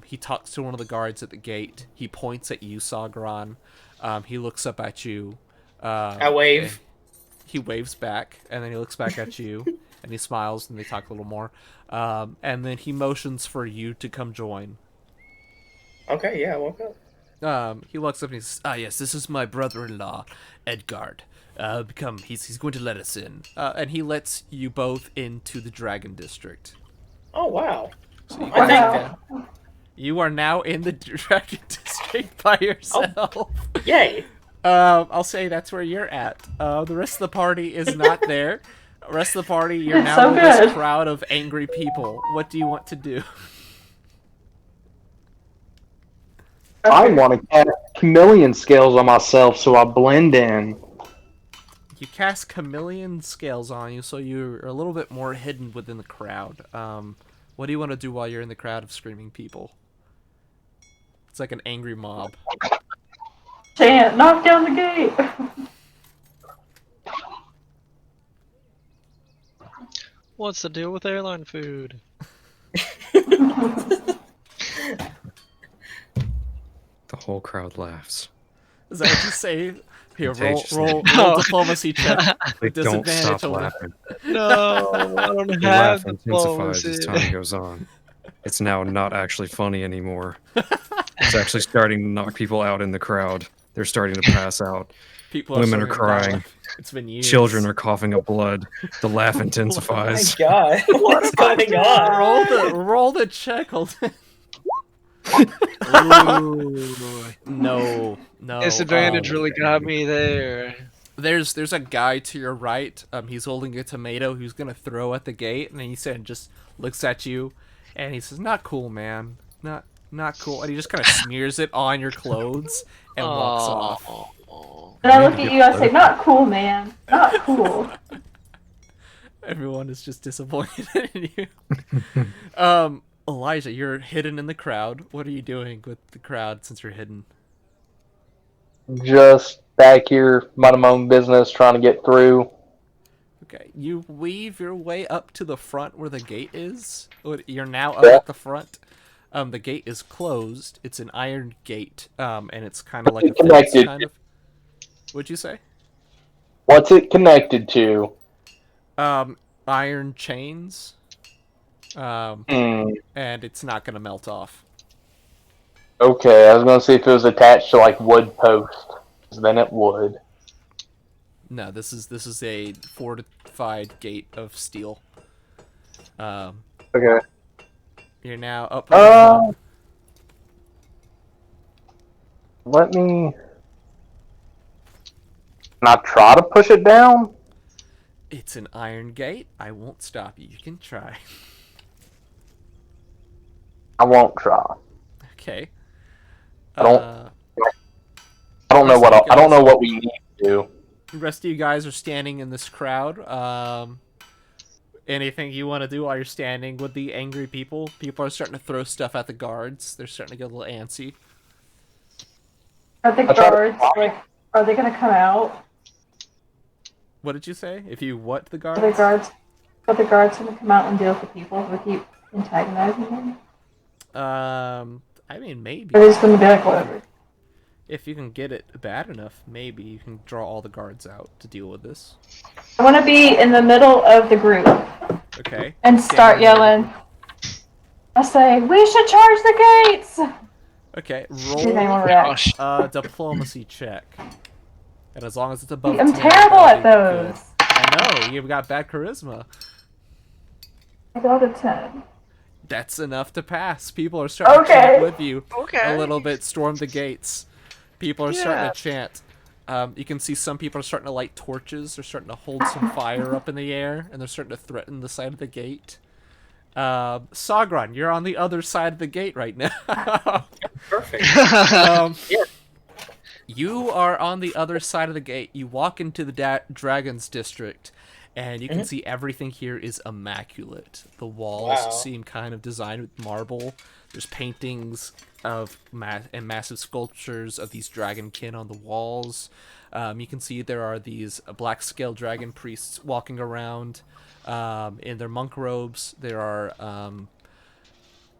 S1: He talks to one of the guards at the gate. He points at you, Sagran. He looks up at you.
S7: I wave.
S1: He waves back, and then he looks back at you, and he smiles, and they talk a little more. And then he motions for you to come join.
S7: Okay, yeah, I woke up.
S1: He looks up and he says, yes, this is my brother-in-law, Edgard. He's going to let us in. And he lets you both into the Dragon District.
S7: Oh, wow.
S1: So you,
S7: I think that.
S1: You are now in the Dragon District by yourself.
S7: Oh, yay.
S1: I'll say that's where you're at. The rest of the party is not there. The rest of the party, you're now
S5: So
S1: with this
S5: good.
S1: crowd of angry people. What do you want to do?
S3: I want to cast chameleon scales on myself so I blend in.
S1: You cast chameleon scales on you, so you're a little bit more hidden within the crowd. What do you want to do while you're in the crowd of screaming people? It's like an angry mob.
S5: Chant, knock down the gate.
S4: What's the deal with airline food?
S2: The whole crowd laughs.
S1: Is that what you say? Here,
S2: Contagious.
S1: roll
S4: No.
S1: diplomacy check.
S2: They don't
S1: Disadvantage
S2: stop
S1: on the-
S2: laughing.
S4: No, I don't
S2: The
S4: have
S2: laugh intensifies
S4: diplomacy.
S2: as time goes on. It's now not actually funny anymore. It's actually starting to knock people out in the crowd. They're starting to pass out.
S1: People
S2: Women are
S1: starting to
S2: crying.
S1: die. It's been years.
S2: Children are coughing up blood. The laugh
S7: Oh my
S2: intensifies.
S7: god, what's going on?
S1: Roll the check. Hold on. No.
S4: Disadvantage really got me there.
S1: There's a guy to your right. He's holding a tomato who's gonna throw at the gate, and he said just looks at you, and he says, "Not cool, man. Not cool." And he just kind of smears it on your clothes and walks off.
S5: And I look at you, I say, not cool, man. Not cool.
S1: Everyone is just disappointed in you. Elijah, you're hidden in the crowd. What are you doing with the crowd since you're hidden?
S3: Just back here, minding my own business, trying to get through.
S1: Okay, you weave your way up to the front where the gate is. You're now up
S3: Yeah.
S1: at the front. The gate is closed. It's an iron gate, and it's kind of like a fence,
S3: Connected.
S1: kind of. What'd you say?
S3: What's it connected to?
S1: Iron chains.
S3: Hmm.
S1: And it's not gonna melt off.
S3: Okay, I was gonna see if it was attached to like wood post. 'Cause then it would.
S1: No, this is a fortified gate of steel.
S3: Okay.
S1: You're now up. At the top.
S3: Let me. Can I try to push it down?
S1: It's an iron gate. I won't stop you. You can try.
S3: I won't try.
S1: Okay.
S3: I don't-
S1: Uh,
S3: I don't know
S1: Rest
S3: what
S1: of you
S3: I don't
S1: guys-
S3: know what we need to do.
S1: the rest of you guys are standing in this crowd. Anything you want to do while you're standing with the angry people? People are starting to throw stuff at the guards. They're starting to get a little antsy.
S5: Are the
S3: I try to-
S5: guards, like, are they gonna come out?
S1: What did you say? If you what the
S5: Are
S1: guards?
S5: the guards gonna come out and deal with the people who keep antagonizing them?
S1: I mean, maybe.
S5: Or is it gonna be like, whatever?
S1: If you can get it bad enough, maybe you can draw all the guards out to deal with this.
S5: I wanna be in the middle of the group
S1: Okay.
S5: and start yelling. I say, we should charge the gates!
S1: Okay,
S5: See if anyone
S1: roll
S5: reacts.
S4: Gosh.
S1: diplomacy check. And as long as it's above
S5: I'm
S1: 10,
S5: terrible
S1: that'll
S5: at
S1: be good.
S5: those.
S1: I know, you've got bad charisma.
S5: I got a 10.
S1: That's enough to pass. People are starting to
S5: Okay.
S1: chant with you
S4: Okay.
S1: a little bit. Storm the gates. People are starting to chant. You can see some people are starting to light torches. They're starting to hold some fire up in the air, and they're starting to threaten the side of the gate. Sagran, you're on the other side of the gate right now.
S7: Perfect.
S6: Yeah.
S1: You are on the other side of the gate. You walk into the Dragon's District, and you can see everything here is immaculate. The walls
S7: Wow.
S1: seem kind of designed with marble. There's paintings of and massive sculptures of these dragonkin on the walls. You can see there are these black scale dragon priests walking around in their monk robes. There are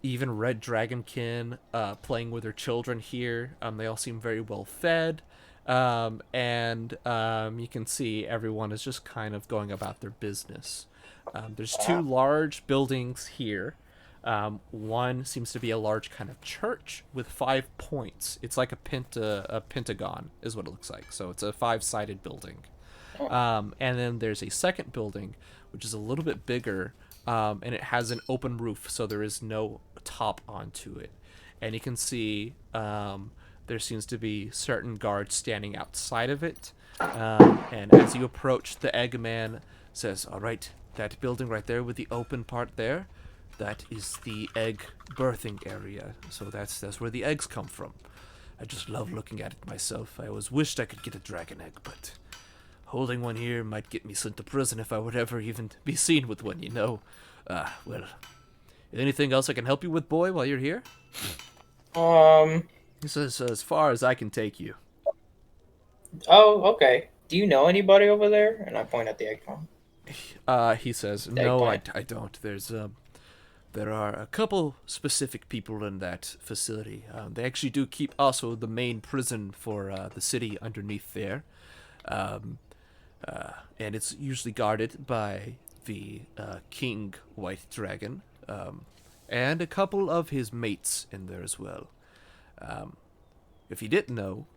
S1: even red dragonkin playing with their children here. They all seem very well fed. And you can see everyone is just kind of going about their business. There's two large buildings here. One seems to be a large kind of church with 5 points. It's like a pentagon is what it looks like. So it's a 5-sided building. And then there's a second building, which is a little bit bigger, and it has an open roof, so there is no top onto it. And you can see there seems to be certain guards standing outside of it. And as you approach, the Eggman says, "All right, that building right there with the open part there, that is the egg birthing area. So that's where the eggs come from. I just love looking at it myself. I always wished I could get a dragon egg, but holding one here might get me sent to prison if I would ever even be seen with one, you know. Well, anything else I can help you with, boy, while you're here?" He says, "As far as I can take you."
S6: Oh, okay. Do you know anybody over there? And I point at the egg farm.
S1: He says, "No, I
S6: Eggplant.
S1: don't. There are a couple specific people in that facility. They actually do keep also the main prison for the city underneath there. And it's usually guarded by the King White Dragon, and a couple of his mates in there as well. If you didn't know,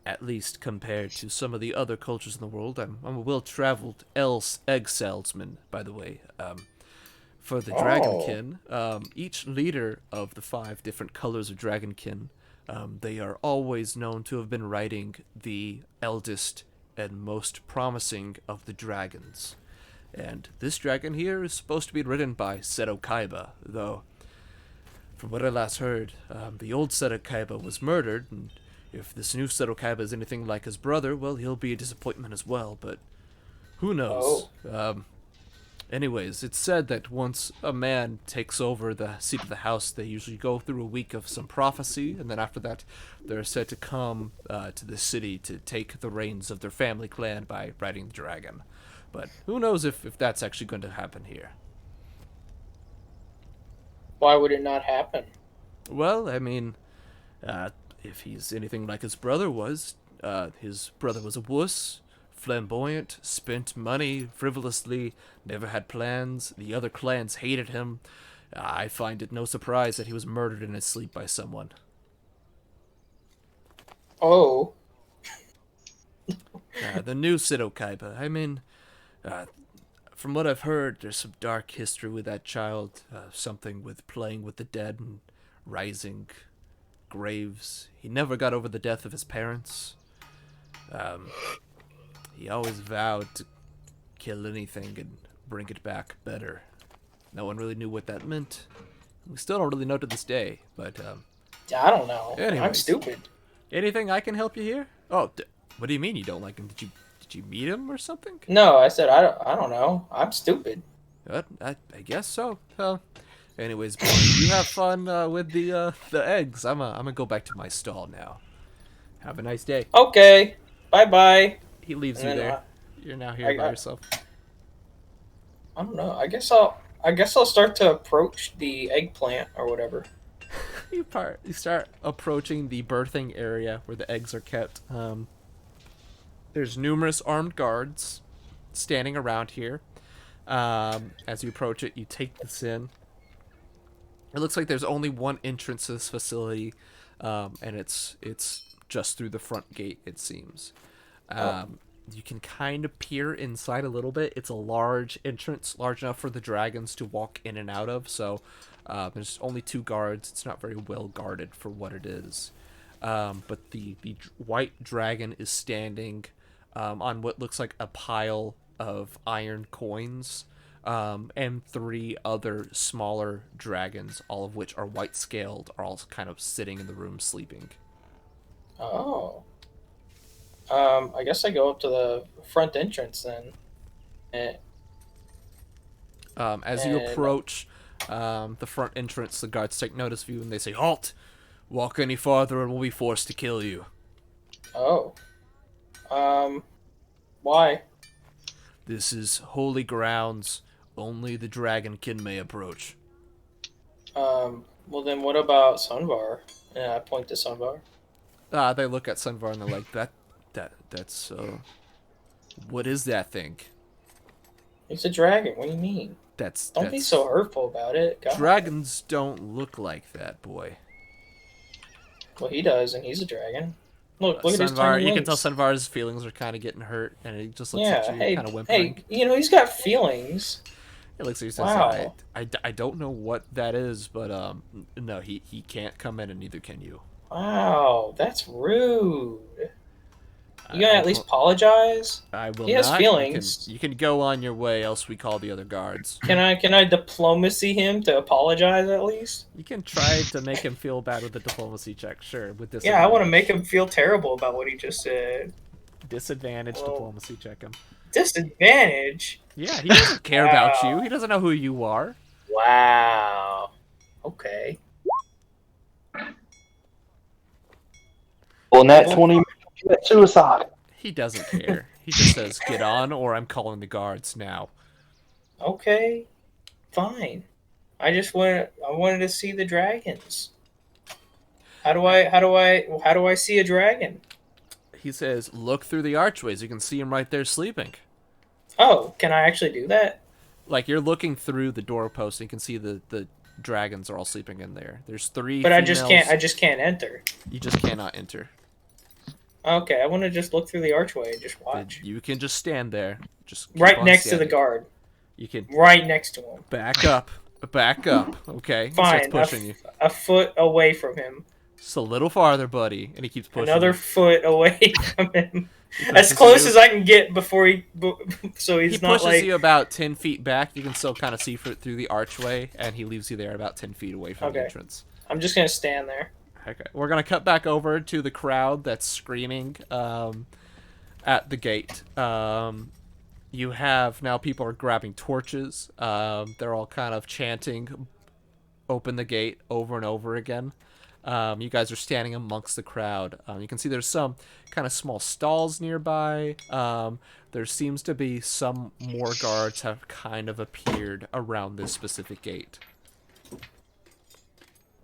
S1: at least compared to some of the other cultures in the world, I'm a well-traveled egg salesman, by the way. For the Dragonkin, each leader of the 5 different colors of Dragonkin, they are always known to have been riding the eldest and most promising of the dragons. And this dragon here is supposed to be ridden by Seto Kaiba, though, from what I last heard, the old Seto Kaiba was murdered, and if this new Seto Kaiba is anything like his brother, well, he'll be a disappointment as well, but who knows? Anyways, it's said that once a man takes over the seat of the house, they usually go through a week of some prophecy, and then after that, they're said to come to the city to take the reins of their family clan by riding the dragon. But who knows if that's actually going to happen here.
S6: Why would it not happen?
S1: Well, I mean, if he's anything like his brother was a wuss, flamboyant, spent money frivolously, never had plans, the other clans hated him. I find it no surprise that he was murdered in his sleep by someone.
S6: Oh.
S1: The new Seto Kaiba, I mean, from what I've heard, there's some dark history with that child, something with playing with the dead and rising graves. He never got over the death of his parents. He always vowed to kill anything and bring it back better. No one really knew what that meant. We still don't really know to this day, but,
S6: I don't know. I'm
S1: anyways.
S6: stupid.
S1: Anything I can help you here? Oh, what do you mean you don't like him? Did you meet him or something?
S6: No, I said I don't know. I'm stupid.
S1: I guess so. Anyways, boy, you have fun with the eggs. I'm gonna go back to my stall now. Have a nice day.
S6: Okay. Bye-bye.
S1: He leaves you
S6: And then
S1: there. You're now here by yourself.
S6: I don't know. I guess I'll start to approach the eggplant or whatever.
S1: You start approaching the birthing area where the eggs are kept. There's numerous armed guards standing around here. As you approach it, you take this in. It looks like there's only one entrance to this facility, and it's just through the front gate, it seems. You can kind of peer inside a little bit. It's a large entrance, large enough for the dragons to walk in and out of, so there's only 2 guards. It's not very well guarded for what it is. But the white dragon is standing on what looks like a pile of iron coins. and 3 other smaller dragons, all of which are white-scaled, are all kind of sitting in the room sleeping.
S6: Oh. I guess I go up to the front entrance then.
S1: As you
S6: And-
S1: approach the front entrance, the guards take notice of you and they say, "Halt! Walk any farther and we'll be forced to kill you."
S6: Oh. Why?
S1: This is holy grounds. Only the dragonkin may approach.
S6: Well then what about Sunvar? And I point to Sunvar.
S1: They look at Sunvar and they're like, that's, what is that thing?
S6: It's a dragon. What do you mean? Don't be so hurtful about it. God.
S1: Dragons don't look like that, boy.
S6: Well, he does, and he's a dragon. Look at his
S1: Sunvar,
S6: tiny
S1: you can tell
S6: wings.
S1: Sunvar's feelings are kind of getting hurt, and he just looks
S6: Yeah,
S1: at you,
S6: hey,
S1: kind of whimpering.
S6: hey, he's got feelings.
S1: He looks at you and says,
S6: Wow.
S1: I don't know what that is, but no, he can't come in, and neither can you.
S6: Wow, that's rude. You
S1: I
S6: gonna at least apologize?
S1: I will
S6: He has
S1: not.
S6: feelings.
S1: You can go on your way, else we call the other guards.
S6: Can I diplomacy him to apologize at least?
S1: You can try to make him feel bad with a diplomacy check, sure. With this,
S6: Yeah, I want to make him feel terrible about what he just said.
S1: disadvantage
S6: Well-
S1: diplomacy check him.
S6: Disadvantage?
S1: Yeah, he doesn't care about
S6: Wow.
S1: you. He doesn't know who you are.
S6: Wow. Okay.
S3: Well, in that 20 commit suicide.
S1: He doesn't care. He just says, "Get on, or I'm calling the guards now."
S6: Okay. Fine. I wanted to see the dragons. How do I see a dragon?
S1: He says, "Look through the archways. You can see him right there sleeping."
S6: Oh, can I actually do that?
S1: Like, you're looking through the doorpost, and you can see the dragons are all sleeping in there. There's 3
S6: But
S1: females.
S6: I just can't enter.
S1: You just cannot enter.
S6: Okay, I want to just look through the archway and just
S1: Then
S6: watch.
S1: you can just stand there. Just keep
S6: Right
S1: on
S6: next to the
S1: standing.
S6: guard.
S1: You can
S6: Right next to him.
S1: back up. Okay? He
S6: Fine.
S1: starts pushing you.
S6: A foot away from him.
S1: Just a little farther, buddy. And he keeps pushing
S6: Another
S1: you.
S6: foot away from him.
S1: He
S6: As
S1: pushes
S6: close
S1: you.
S6: as I can get before so he's
S1: He
S6: not
S1: pushes
S6: like.
S1: you about 10 feet back. You can still kind of see through the archway, and he leaves you there about 10 feet away from the
S6: Okay.
S1: entrance.
S6: I'm just gonna stand there.
S1: Okay, we're gonna cut back over to the crowd that's screaming at the gate. You have now people are grabbing torches. They're all kind of chanting, "Open the gate" over and over again. You guys are standing amongst the crowd. You can see there's some kind of small stalls nearby. There seems to be some more guards have kind of appeared around this specific gate.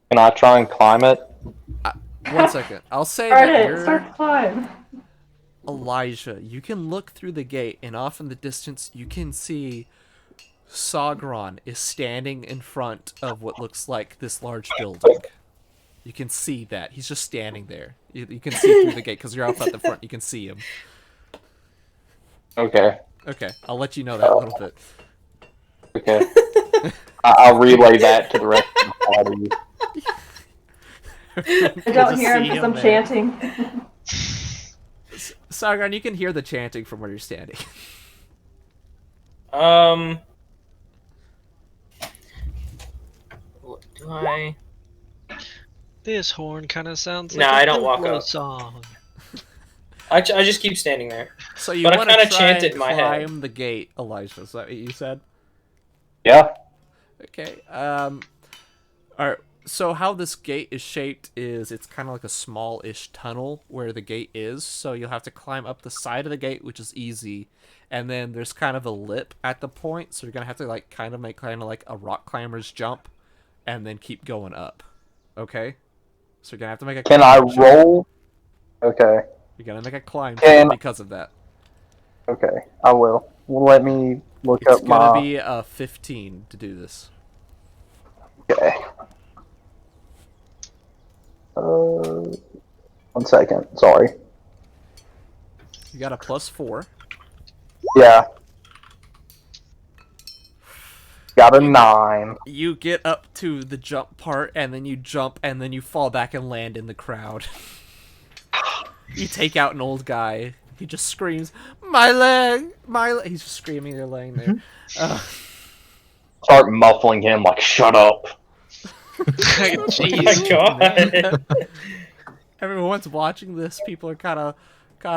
S3: Can I try and climb it?
S1: 1 second. I'll say that
S5: Alright,
S1: you're
S5: start climb.
S1: Elijah. You can look through the gate, and off in the distance, you can see Sagron is standing in front of what looks like this large building. You can see that. He's just standing there. You can see through the gate, because you're up at the front. You can see him.
S3: Okay.
S1: Okay, I'll let you know that a little bit.
S3: Okay. I'll relay that to the rest of the party.
S5: I don't hear him because I'm chanting.
S1: Sagron, you can hear the chanting from where you're standing.
S6: What do I?
S4: This horn kind of sounds
S6: Nah,
S4: like
S6: I
S4: a
S6: don't walk
S4: Buffalo
S6: up.
S4: song.
S6: I just keep standing there.
S1: So you
S6: But I
S1: want to
S6: kinda
S1: try
S6: chanted
S1: and
S6: in my head.
S1: climb the gate, Elijah. Is that what you said?
S3: Yeah.
S1: Okay. Alright. So how this gate is shaped is it's kind of like a small-ish tunnel where the gate is. So you'll have to climb up the side of the gate, which is easy, and then there's kind of a lip at the point. So you're gonna have to like kind of make like a rock climber's jump, and then keep going up. Okay. So you're gonna have to make a.
S3: Can I
S1: climb jump.
S3: roll? Okay.
S1: You're gonna make a climb
S3: Can-
S1: jump because of that.
S3: Okay. I will. Let me look
S1: It's
S3: up
S1: gonna
S3: my.
S1: be a 15 to do this.
S3: Okay. 1 second. Sorry.
S1: You got a +4.
S3: Yeah. Got a 9.
S1: You get up to the jump part, and then you jump, and then you fall back and land in the crowd. You take out an old guy. He just screams, "My leg! My leg!" He's just screaming. They're laying there.
S3: start muffling him like, "Shut up."
S4: Jeez.
S6: Oh my god.
S1: Everyone's watching this. People are kind of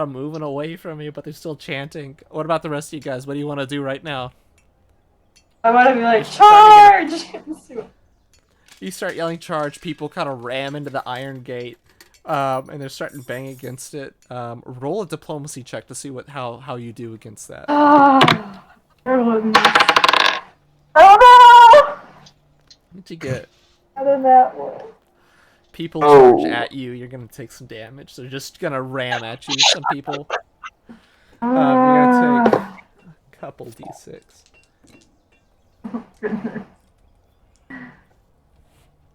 S1: moving away from you, but they're still chanting. What about the rest of you guys? What do you want to do right now?
S5: I want to be like,
S1: starting
S5: charge!
S1: You start yelling charge, people kind of ram into the iron gate, and they're starting to bang against it. Roll a diplomacy check to see how you do against that.
S5: Oh no!
S1: What'd you get?
S5: How did that work?
S1: People charge at you, you're gonna take some damage. They're just gonna ram at you, some people. You're gonna take a couple d6.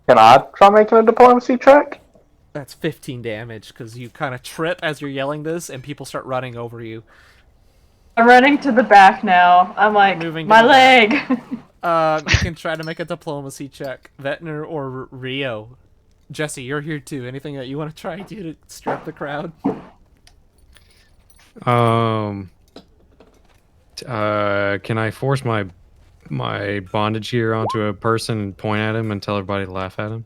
S3: Can I try making a diplomacy check?
S1: That's 15 damage, because you kind of trip as you're yelling this, and people start running over you.
S5: I'm running to the back now. I'm like,
S1: Moving to
S5: my
S1: the
S5: leg!
S1: You can try to make a diplomacy check. Vetner or Rio. Jesse, you're here too. Anything that you want to try to do to stir up the crowd?
S2: Can I force my bondage here onto a person and point at him and tell everybody to laugh at him?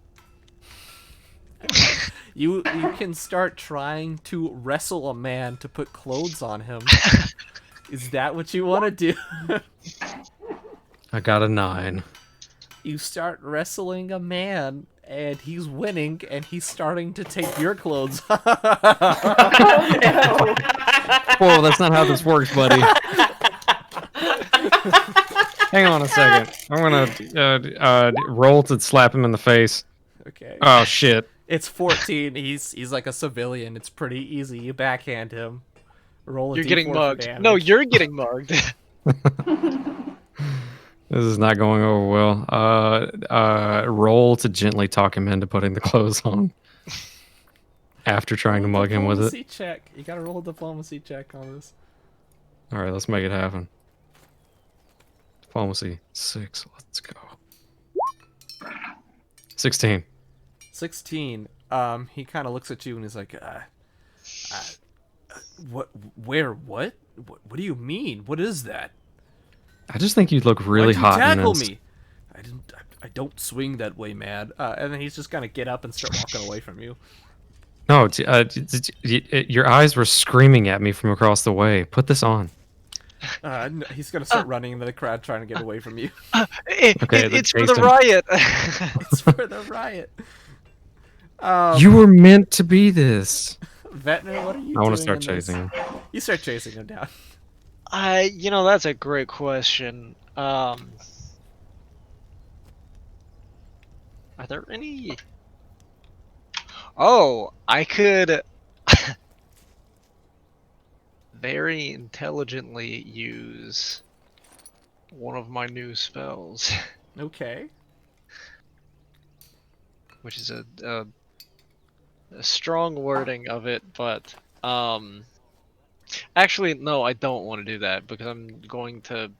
S1: You can start trying to wrestle a man to put clothes on him. Is that what you want to do?
S2: I got a 9.
S1: You start wrestling a man, and he's winning, and he's starting to take your clothes off.
S2: Whoa, that's not how this works, buddy. Hang on a second. I'm gonna roll to slap him in the face.
S1: Okay.
S2: Oh shit.
S1: It's 14. He's like a civilian. It's pretty easy. You backhand him. Roll a
S4: You're
S1: D4
S4: getting
S1: for
S4: mugged.
S1: damage.
S4: No, you're getting mugged.
S2: This is not going over well. Roll to gently talk him into putting the clothes on. After trying to mug him with it.
S1: Diplomacy check. You gotta roll a diplomacy check on this.
S2: Alright, let's make it happen. Diplomacy 6. Let's go. 16.
S1: 16. He kind of looks at you and he's like, what? Where? What? What do you mean? What is that?
S2: I just think you'd look really
S1: Why'd you
S2: hot in
S1: tackle
S2: this.
S1: me? I don't swing that way, man. And then he's just gonna get up and start walking away from you.
S2: No, your eyes were screaming at me from across the way. Put this on.
S1: He's gonna start running into the crowd trying to get away from you.
S4: It's for
S2: chase
S4: the
S2: him.
S4: riot.
S1: It's for the riot.
S2: You were meant to be this.
S1: Vetner, what are you doing?
S2: I want to start
S1: in this?
S2: chasing him.
S1: You start chasing him down.
S4: That's a great question. Are there any? Oh, I could very intelligently use one of my new spells,
S1: Okay.
S4: which is a strong wording of it, but actually no, I don't want to do that because I'm going to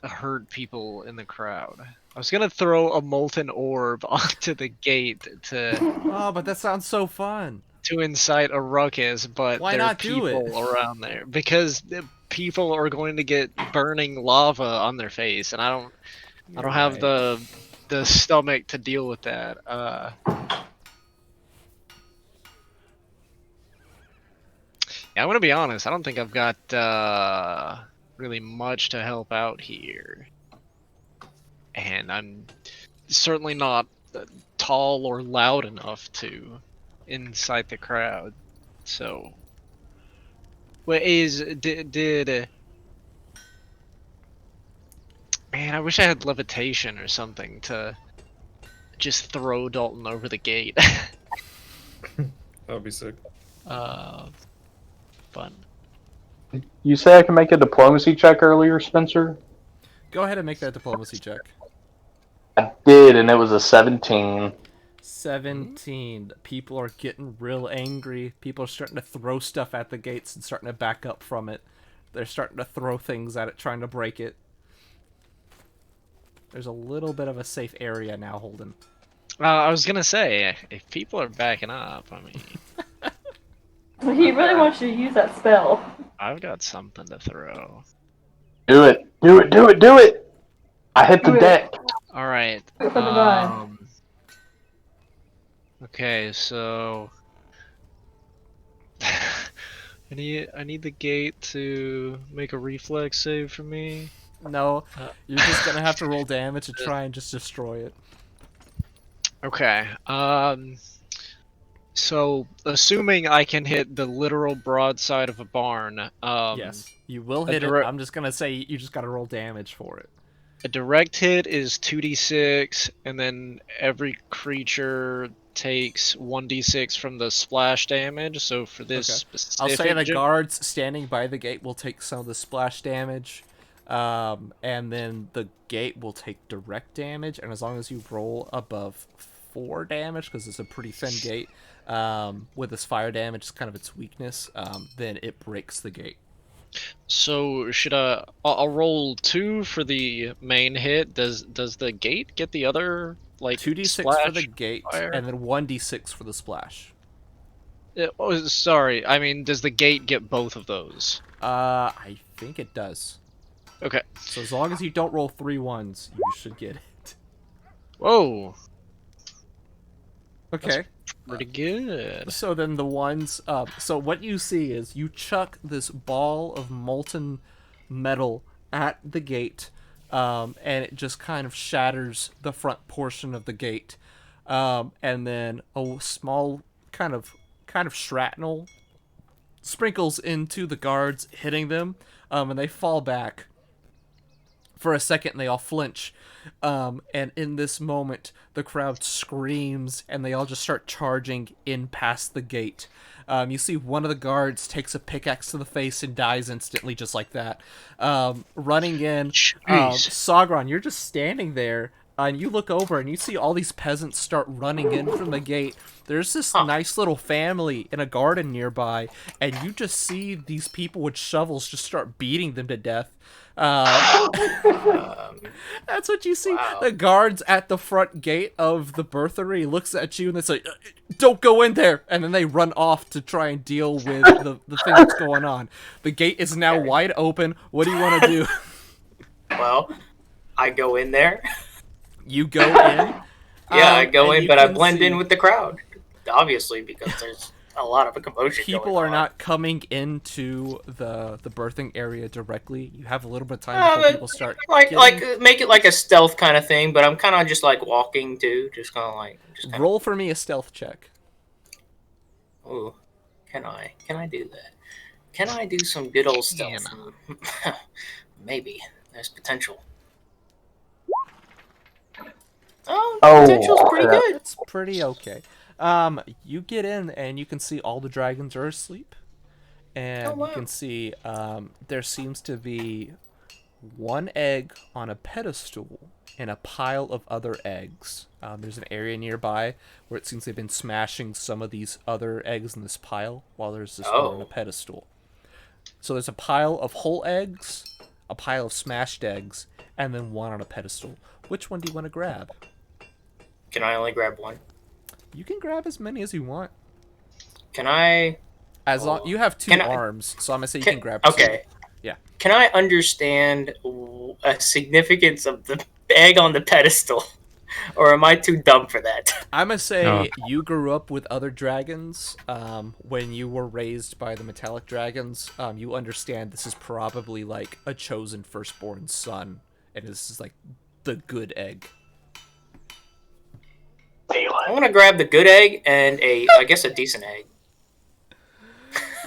S4: hurt people in the crowd. I was gonna throw a molten orb onto the gate to
S1: Oh, but that sounds so fun.
S4: incite a ruckus, but
S1: Why
S4: there are
S1: not do it?
S4: people around there because the people are going to get burning lava on their face, and I don't have the stomach to deal with that. Yeah, I'm gonna be honest. I don't think I've got really much to help out here, and I'm certainly not tall or loud enough to incite the crowd. So, what did man? I wish I had levitation or something to just throw Dalton over the gate.
S2: That'd be sick.
S4: Fun.
S3: You say I can make a diplomacy check earlier, Spencer?
S1: Go ahead and make that diplomacy check.
S3: I did, and it was a 17.
S1: 17. People are getting real angry. People are starting to throw stuff at the gates and starting to back up from it. They're starting to throw things at it, trying to break it. There's a little bit of a safe area now, Holden.
S4: I was gonna say, if people are backing up, I mean,
S5: He really wants you to use that spell.
S4: I've got something to throw.
S3: Do it. Do it, do it, do it! I hit the
S5: Do it.
S3: deck.
S4: All right.
S5: Do it for the run.
S4: Okay, so I need the gate to make a reflex save for me.
S1: No,
S4: Uh,
S1: you're just gonna have to roll damage to try and just destroy it.
S4: Okay. So assuming I can hit the literal broadside of a barn,
S1: Yes, you will
S4: a
S1: hit it.
S4: direct-
S1: I'm just gonna say you just gotta roll damage for it.
S4: a direct hit is 2d6, and then every creature takes 1d6 from the splash damage. So for this
S1: Okay.
S4: specific,
S1: I'll say the guards standing by the gate will take some of the splash damage, and then the gate will take direct damage. And as long as you roll above 4 damage, because it's a pretty thin gate, with this fire damage is kind of its weakness, then it breaks the gate.
S4: So should I'll roll 2 for the main hit. Does the gate get the other like
S1: 2d6 for the
S4: splash
S1: gate,
S4: fire?
S1: and then 1d6 for the splash.
S4: Oh, sorry. I mean, does the gate get both of those?
S1: I think it does.
S4: Okay.
S1: So as long as you don't roll 3 1s, you should get it.
S4: Whoa.
S1: Okay.
S4: Pretty good.
S1: So then the ones, so what you see is you chuck this ball of molten metal at the gate, and it just kind of shatters the front portion of the gate, and then a small kind of shrapnel sprinkles into the guards, hitting them, and they fall back. For a second, they all flinch, and in this moment, the crowd screams, and they all just start charging in past the gate. You see one of the guards takes a pickaxe to the face and dies instantly, just like that. Running in, Sagron, you're just standing there, and you look over, and you see all these peasants start running in from the gate. There's this nice little family in a garden nearby, and you just see these people with shovels just start beating them to death. That's what you see.
S7: Wow.
S1: The guards at the front gate of the birthery looks at you and they say, "Don't go in there," and then they run off to try and deal with the thing that's going on. The gate is now wide open. What do you want to do?
S7: Well, I go in there.
S1: You go in.
S7: Yeah, I go
S1: and
S7: in,
S1: you
S7: but I
S1: can
S7: blend
S1: see
S7: in with the crowd. Obviously, because there's a lot of a commotion
S1: people
S7: going
S1: are
S7: on.
S1: not coming into the birthing area directly. You have a little bit of time before
S7: but
S1: people start.
S7: like
S1: getting-
S7: make it like a stealth kind of thing, but I'm kind of just like walking too, just kind of like
S1: roll for me a stealth check.
S7: Ooh, can I do that? Can I do some good old stealth? Maybe there's potential. Oh, potential's pretty
S3: crap.
S7: good.
S1: It's pretty okay. You get in and you can see all the dragons are asleep, and
S7: Oh, wow.
S1: you can see there seems to be one egg on a pedestal and a pile of other eggs. There's an area nearby where it seems they've been smashing some of these other eggs in this pile, while there's this one on a pedestal. So there's a pile of whole eggs, a pile of smashed eggs, and then one on a pedestal. Which one do you want to grab?
S7: Can I only grab one?
S1: You can grab as many as you want.
S7: Can I?
S1: As long you have 2
S7: Can I-
S1: arms, so I'm gonna say you can grab 2.
S7: Okay.
S1: Yeah.
S7: Can I understand a significance of the egg on the pedestal, or am I too dumb for that?
S1: I'm gonna say
S8: Oh.
S1: you grew up with other dragons. When you were raised by the metallic dragons, you understand this is probably like a chosen firstborn son, and this is like the good egg.
S7: I want to grab the good egg and I guess a decent egg.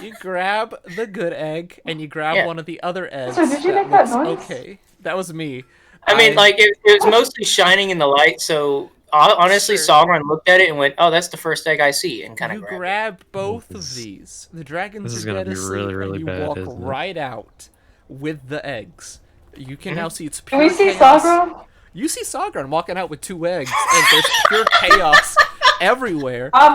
S1: You grab the good egg, and you grab
S7: Yeah.
S1: one of the other eggs.
S5: So did you make that
S1: looks
S5: noise?
S1: okay? That was me.
S7: I mean, like it was mostly shining in the light, so honestly,
S1: Sure.
S7: Sauron looked at it and went, "Oh, that's the first egg I see," and kind of
S1: You
S7: grabbed it.
S1: grab both
S8: This-
S1: of these. The dragons
S8: this is
S1: are
S8: gonna
S1: dead
S8: be
S1: asleep,
S8: really, really
S1: and you
S8: bad,
S1: walk
S8: isn't it?
S1: right out with the eggs. You can now see it's
S5: Can
S1: pure
S5: we see
S1: chaos.
S5: Sagron?
S1: You see Sagron walking out with 2 eggs, and there's pure chaos everywhere.
S5: I'm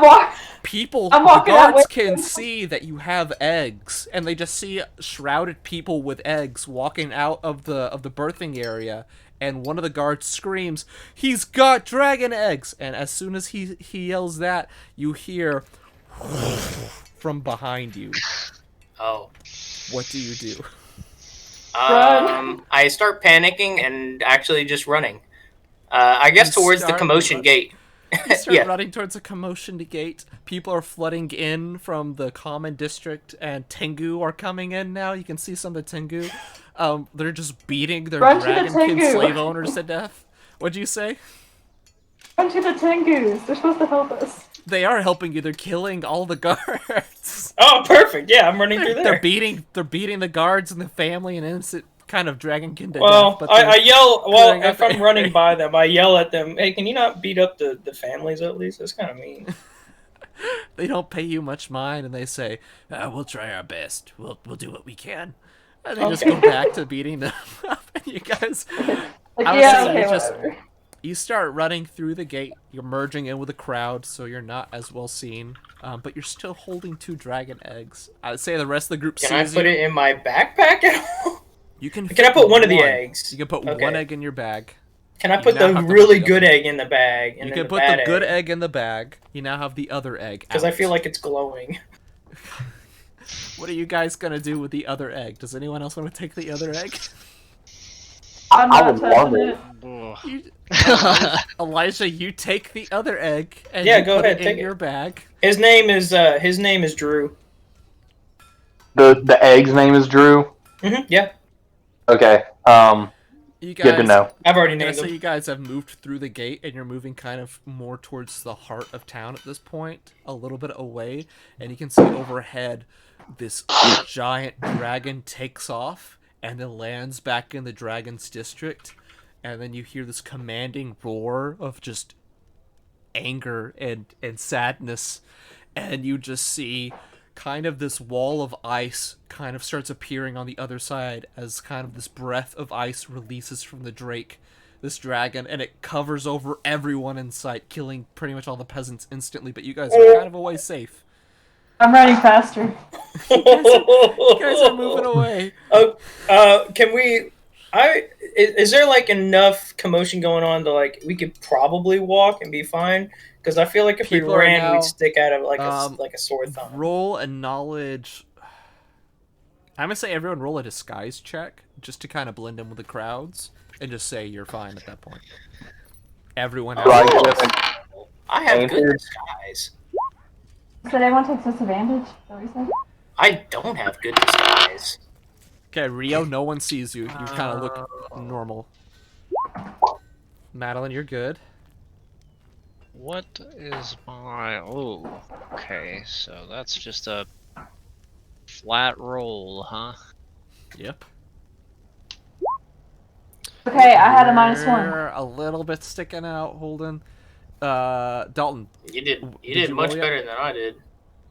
S1: People,
S5: I'm
S1: the
S5: walking out
S1: guards
S5: with-
S1: can see that you have eggs, and they just see shrouded people with eggs walking out of the birthing area. And one of the guards screams, "He's got dragon eggs!" And as soon as he yells that, you hear from behind you.
S7: Oh,
S1: What do you do?
S5: Run.
S7: I start panicking and actually just running. I guess
S1: You
S7: towards the
S1: start
S7: commotion
S1: run-
S7: gate.
S1: You start
S7: Yeah.
S1: running towards a commotion gate. People are flooding in from the common district, and Tengu are coming in now. You can see some of the Tengu. They're just beating their
S5: Run to the
S1: dragon kid
S5: Tengu.
S1: slave owners to death. What'd you say?
S5: Run to the Tengus. They're supposed to help us.
S1: They are helping you. They're killing all the guards.
S6: Oh, perfect. Yeah, I'm running through
S1: They're
S6: there.
S1: beating the guards and the family and innocent kind of dragon kid to
S6: Well,
S1: death. But
S6: I yell. Well,
S1: clearing up
S6: if I'm
S1: the
S6: running
S1: area.
S6: by them, I yell at them. Hey, can you not beat up the families at least? That's kind of mean.
S1: They don't pay you much mind, and they say, "We'll try our best. We'll do what we can." And they just
S6: Okay.
S1: go back to beating them up. And you guys,
S5: Like,
S1: I would
S5: yeah,
S1: say
S5: okay,
S1: you just
S5: whatever.
S1: you start running through the gate. You're merging in with the crowd, so you're not as well seen. But you're still holding 2 dragon eggs. I'd say the rest of the group
S6: Can I
S1: sees
S6: put
S1: you.
S6: it in my backpack at all?
S1: You can.
S6: Can I
S1: fit
S6: put one of the eggs?
S1: You can put
S6: Okay.
S1: one egg in your bag.
S6: Can I
S1: You
S6: put
S1: now
S6: the
S1: have to
S6: really
S1: put the
S6: good
S1: other-
S6: egg in the bag? And
S1: You
S6: then
S1: can put
S6: bad
S1: the good egg in the bag. You now have the other egg.
S6: Because I
S1: out.
S6: feel like it's glowing.
S1: What are you guys gonna do with the other egg? Does anyone else want to take the other egg?
S5: I'm
S3: I
S5: not
S3: would love
S5: touching
S3: it.
S5: it.
S1: Elijah, you take the other egg and
S6: Yeah,
S1: you
S6: go
S1: put
S6: ahead,
S1: it
S6: take
S1: in
S6: it.
S1: your bag.
S6: His name is Drew.
S3: The egg's name is Drew.
S6: Yeah,
S3: Okay.
S1: You guys,
S3: Good to know.
S6: I've already
S1: I'm gonna
S6: named
S1: say
S6: him.
S1: you guys have moved through the gate and you're moving kind of more towards the heart of town at this point, a little bit away, and you can see overhead this giant dragon takes off and then lands back in the dragon's district, and then you hear this commanding roar of just anger and sadness, and you just see kind of this wall of ice kind of starts appearing on the other side as kind of this breath of ice releases from the drake, this dragon, and it covers over everyone in sight, killing pretty much all the peasants instantly, but you guys are kind of away safe.
S5: I'm running faster.
S1: You guys are moving away.
S6: Can we? Is there like enough commotion going on to like we could probably walk and be fine? Because I feel like if
S1: People
S6: we
S1: are
S6: ran,
S1: now,
S6: we'd stick out of like a sore thumb.
S1: Roll a knowledge. I'm gonna say everyone roll a disguise check just to kind of blend in with the crowds and just say you're fine at that point. Everyone else.
S3: Right.
S7: I have
S3: Thank
S7: good
S3: you.
S7: disguise.
S5: Did anyone take disadvantage? Is that what you said?
S7: I don't have good disguise.
S1: Okay, Rio, no one sees you. You kind of look normal. Madeline, you're good.
S4: What is my... Oh, okay, so that's just a flat roll, huh?
S1: Yep.
S5: Okay, I had a -1.
S1: You're a little bit sticking out, Holden. Dalton.
S7: You did
S1: Did you
S7: much
S1: roll yet?
S7: better than I did.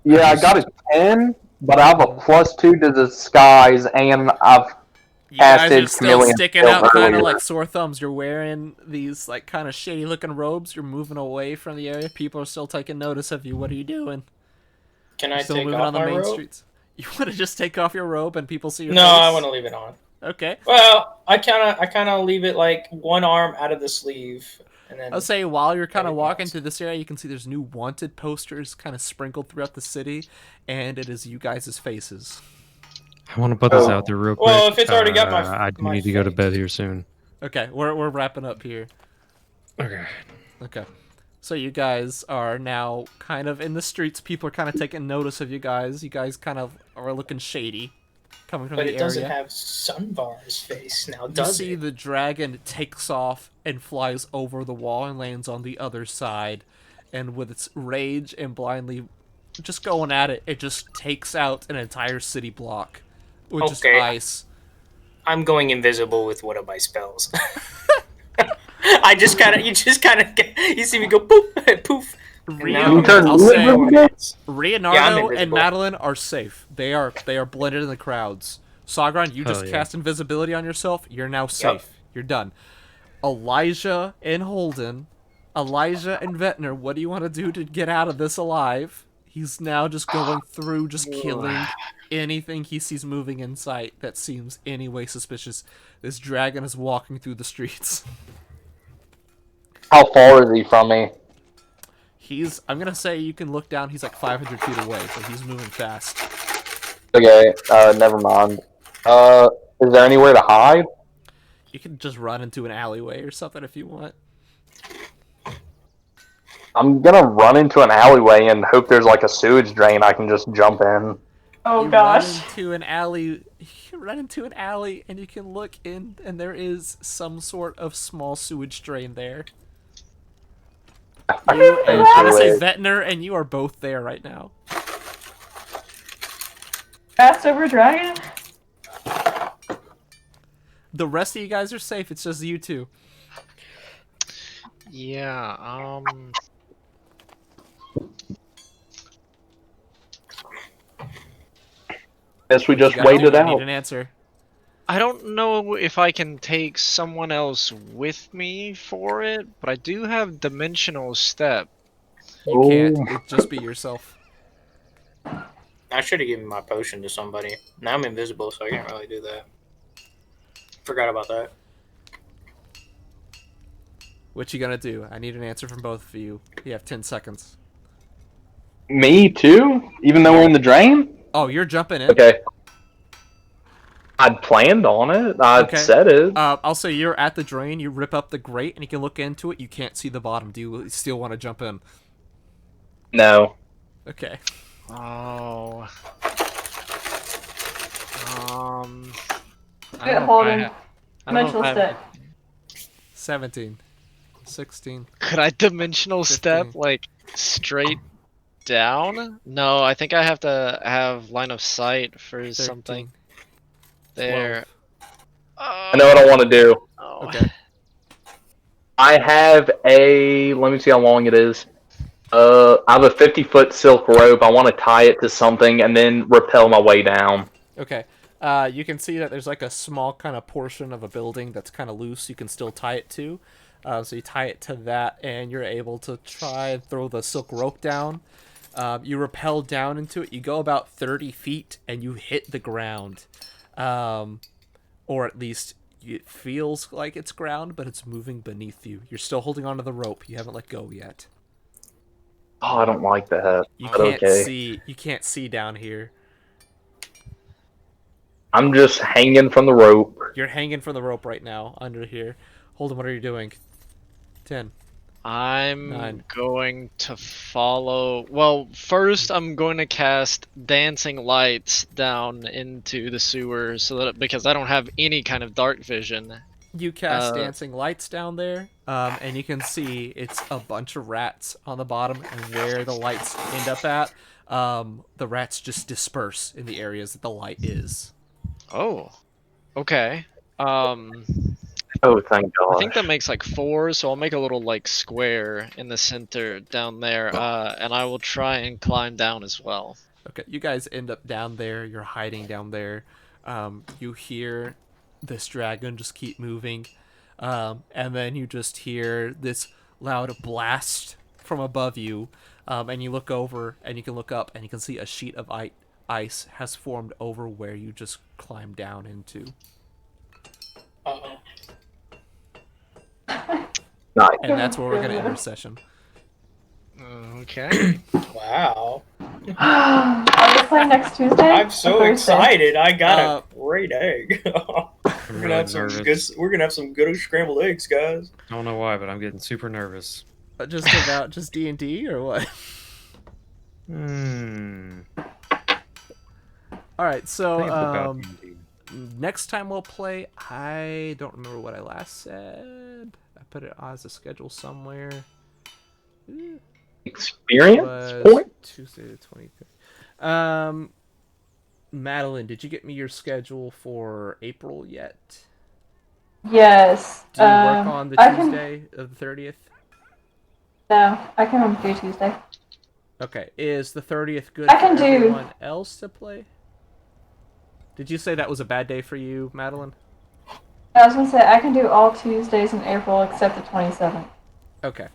S3: Yeah, I got a 10, but I have a +2 to disguise, and I've
S1: You guys are
S3: casted
S1: still
S3: chameleon
S1: sticking
S3: spell
S1: out kind of
S3: earlier.
S1: like sore thumbs. You're wearing these like kind of shady looking robes. You're moving away from the area. People are still taking notice of you. What are you doing?
S6: Can
S1: You're
S6: I
S1: still
S6: take
S1: moving
S6: off
S1: on the
S6: my
S1: main
S6: robe?
S1: streets. You want to just take off your robe and people see your
S6: No,
S1: face?
S6: I want to leave it on.
S1: Okay.
S6: Well, I kind of leave it like one arm out of the sleeve, and then
S1: I'll say while you're kind of
S6: Everything
S1: walking
S6: else.
S1: through this area, you can see there's new wanted posters kind of sprinkled throughout the city, and it is you guys' faces.
S9: I want to put this out there real quick.
S6: Well, if it's already got
S9: I do
S6: my
S9: need to go to
S6: face.
S9: bed here soon.
S1: Okay, we're wrapping up here.
S9: Okay.
S1: Okay. So you guys are now kind of in the streets. People are kind of taking notice of you guys. You guys kind of are looking shady coming from
S6: but
S1: the
S6: it doesn't
S1: area.
S6: have Sunvar's face now,
S1: You
S6: does
S1: see
S6: it?
S1: the dragon takes off and flies over the wall and lands on the other side. And with its rage and blindly just going at it, it just takes out an entire city block with just
S7: Okay.
S1: ice.
S7: I'm going invisible with one of my spells. You see me go poof, poof. and now
S3: You turn
S1: I'll say-
S3: invisible?
S1: Leonardo
S7: Yeah, I'm
S1: and
S7: invisible.
S1: Madeline are safe. They are blended in the crowds. Sagron, you
S9: Hell
S1: just
S9: yeah.
S1: cast invisibility on yourself. You're now safe. You're done. Elijah and Holden, Elijah and Ventnor, what do you want to do to get out of this alive? He's now just going through, just killing anything he sees moving in sight that seems any way suspicious. This dragon is walking through the streets.
S3: How far is he from me?
S1: I'm gonna say you can look down, he's like 500 feet away, so he's moving fast.
S3: Okay, never mind. Is there anywhere to hide?
S1: You can just run into an alleyway or something if you want.
S3: I'm gonna run into an alleyway and hope there's like a sewage drain I can just jump in.
S5: Oh
S1: You
S5: gosh.
S1: run into an alley. You run into an alley, and you can look in, and there is some sort of small sewage drain there. You and I'm gonna say Ventnor, and you are both there right now.
S5: Fast over dragon?
S1: The rest of you guys are safe. It's just you two.
S4: Yeah,
S3: Guess we just
S1: You gotta
S3: wait
S1: do
S3: it
S1: it. Need
S3: out.
S1: an answer.
S4: I don't know if I can take someone else with me for it, but I do have dimensional step.
S1: You can't. It'd just be yourself.
S7: I should have given my potion to somebody. Now I'm invisible, so I can't really do that. Forgot about that.
S1: What you gonna do? I need an answer from both of you. You have 10 seconds.
S3: Me too? Even though we're in the drain?
S1: Oh, you're jumping in?
S3: Okay. I'd planned on it. I'd said it.
S1: I'll say you're at the drain. You rip up the grate, and you can look into it. You can't see the bottom. Do you still want to jump in?
S3: No.
S1: Okay.
S4: Oh.
S5: Good holding. Dimensional step.
S1: 17. 16.
S4: Could I dimensional
S1: 15.
S4: step, like, straight down? No, I think I have to have line of sight for
S1: 13.
S4: something. There.
S3: I know what I want to do.
S4: Oh.
S1: Okay.
S3: I have a. Let me see how long it is. I have a 50-foot silk rope. I want to tie it to something and then rappel my way down.
S1: Okay. You can see that there's like a small kind of portion of a building that's kind of loose. You can still tie it to. So you tie it to that, and you're able to try and throw the silk rope down. You rappel down into it. You go about 30 feet, and you hit the ground. Or at least it feels like it's ground, but it's moving beneath you. You're still holding onto the rope. You haven't let go yet.
S3: Oh, I don't like that.
S1: You
S3: But
S1: can't
S3: okay.
S1: see. You can't see down here.
S3: I'm just hanging from the rope.
S1: You're hanging from the rope right now under here. Holden, what are you doing? 10.
S4: I'm
S1: 9.
S4: going to follow. Well, first I'm going to cast dancing lights down into the sewer so that because I don't have any kind of dark vision.
S1: You cast dancing lights down there, and you can see it's a bunch of rats on the bottom, and where the lights end up at, the rats just disperse in the areas that the light is.
S4: Oh, okay.
S3: Oh, thank God.
S4: I think that makes like 4, so I'll make a little like square in the center down there, and I will try and climb down as well.
S1: Okay, you guys end up down there. You're hiding down there. You hear this dragon just keep moving, and then you just hear this loud blast from above you, and you look over, and you can look up, and you can see a sheet of ice has formed over where you just climbed down into.
S7: Uh-oh.
S3: Nice.
S1: And that's where we're going to end our session.
S4: Okay.
S7: Wow.
S5: Are we playing next Tuesday?
S7: I'm so
S5: Or Thursday?
S7: excited. I got a great egg.
S9: I'm
S7: We're gonna have some
S9: nervous.
S7: good. We're gonna have some good scrambled eggs, guys.
S9: I don't know why, but I'm getting super nervous.
S1: Just about just D&D or what? All right, so next time we'll play. I don't remember what I last said. I put it as a schedule somewhere.
S3: Experience
S1: It was
S3: point?
S1: Tuesday the 23rd. Madeline, did you get me your schedule for April yet?
S5: Yes.
S1: Do you work on the
S5: I can-
S1: Tuesday of the 30th?
S5: No, I can only do Tuesday.
S1: Okay, is the 30th good
S5: I can
S1: for
S5: do-
S1: everyone else to play? Did you say that was a bad day for you, Madeline?
S5: I was gonna say I can do all Tuesdays in April except the 27th.
S1: Okay.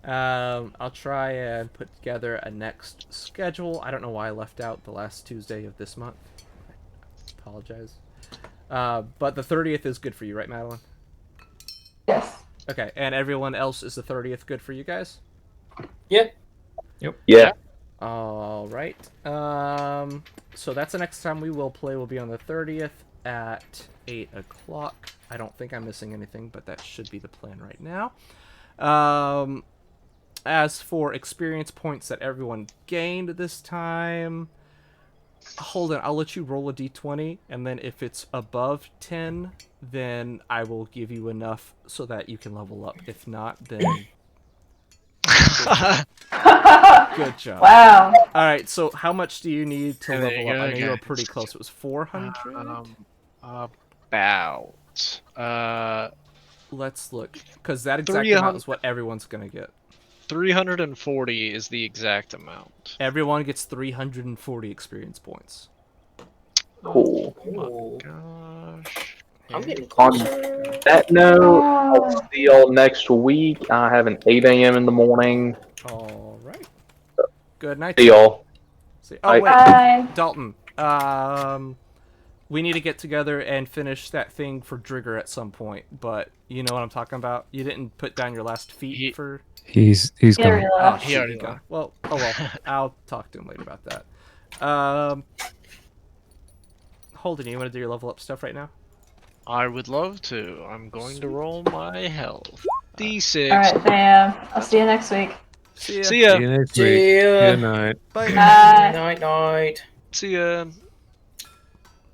S1: I'll try and put together a next schedule. I don't know why I left out the last Tuesday of this month. I apologize. But the 30th is good for you, right, Madeline?
S5: Yes.
S1: Okay, and everyone else is the 30th good for you guys?
S7: Yeah.
S3: Yeah.
S1: All right. So that's the next time we will play. Will be on the 30th. at 8 o'clock. I don't think I'm missing anything, but that should be the plan right now. As for experience points that everyone gained this time, hold on, I'll let you roll a d20, and then if it's above 10, then I will give you enough so that you can level up. If not, then good job.
S5: Wow.
S1: All right, so how much do you need to
S4: There
S1: level
S4: you
S1: up?
S4: go,
S1: I know you were
S4: guys.
S1: pretty close. It was 400?
S4: About
S1: Let's look, because that exact amount
S4: 300
S1: is what everyone's going to get.
S4: 340 is the exact amount.
S1: Everyone gets 340 experience points.
S3: Cool.
S7: Ooh,
S4: Gosh.
S7: I'm getting
S3: On
S7: closer.
S3: that note, I'll see y'all next week. I have an 8 a.m. in the morning.
S1: All right. Good night.
S3: See y'all.
S1: Oh, wait.
S5: Bye.
S1: Dalton, we need to get together and finish that thing for Drigger at some point, but you know what I'm talking about? You didn't put down your last feat for...
S9: He's
S5: Yeah,
S9: gone.
S5: really.
S1: Oh,
S4: He
S1: shoot,
S4: already
S1: he's gone.
S4: left.
S1: Well, I'll talk to him later about that. Holden, you want to do your level up stuff right now?
S4: I would love to. I'm going to roll my health. D6.
S5: Alright, fam. I'll see you next week.
S1: See ya.
S4: See ya.
S9: See you next week.
S7: See ya.
S9: Good night.
S1: Bye.
S5: Bye.
S7: Night, night.
S4: See ya.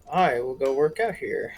S7: Alright, we'll go work out here.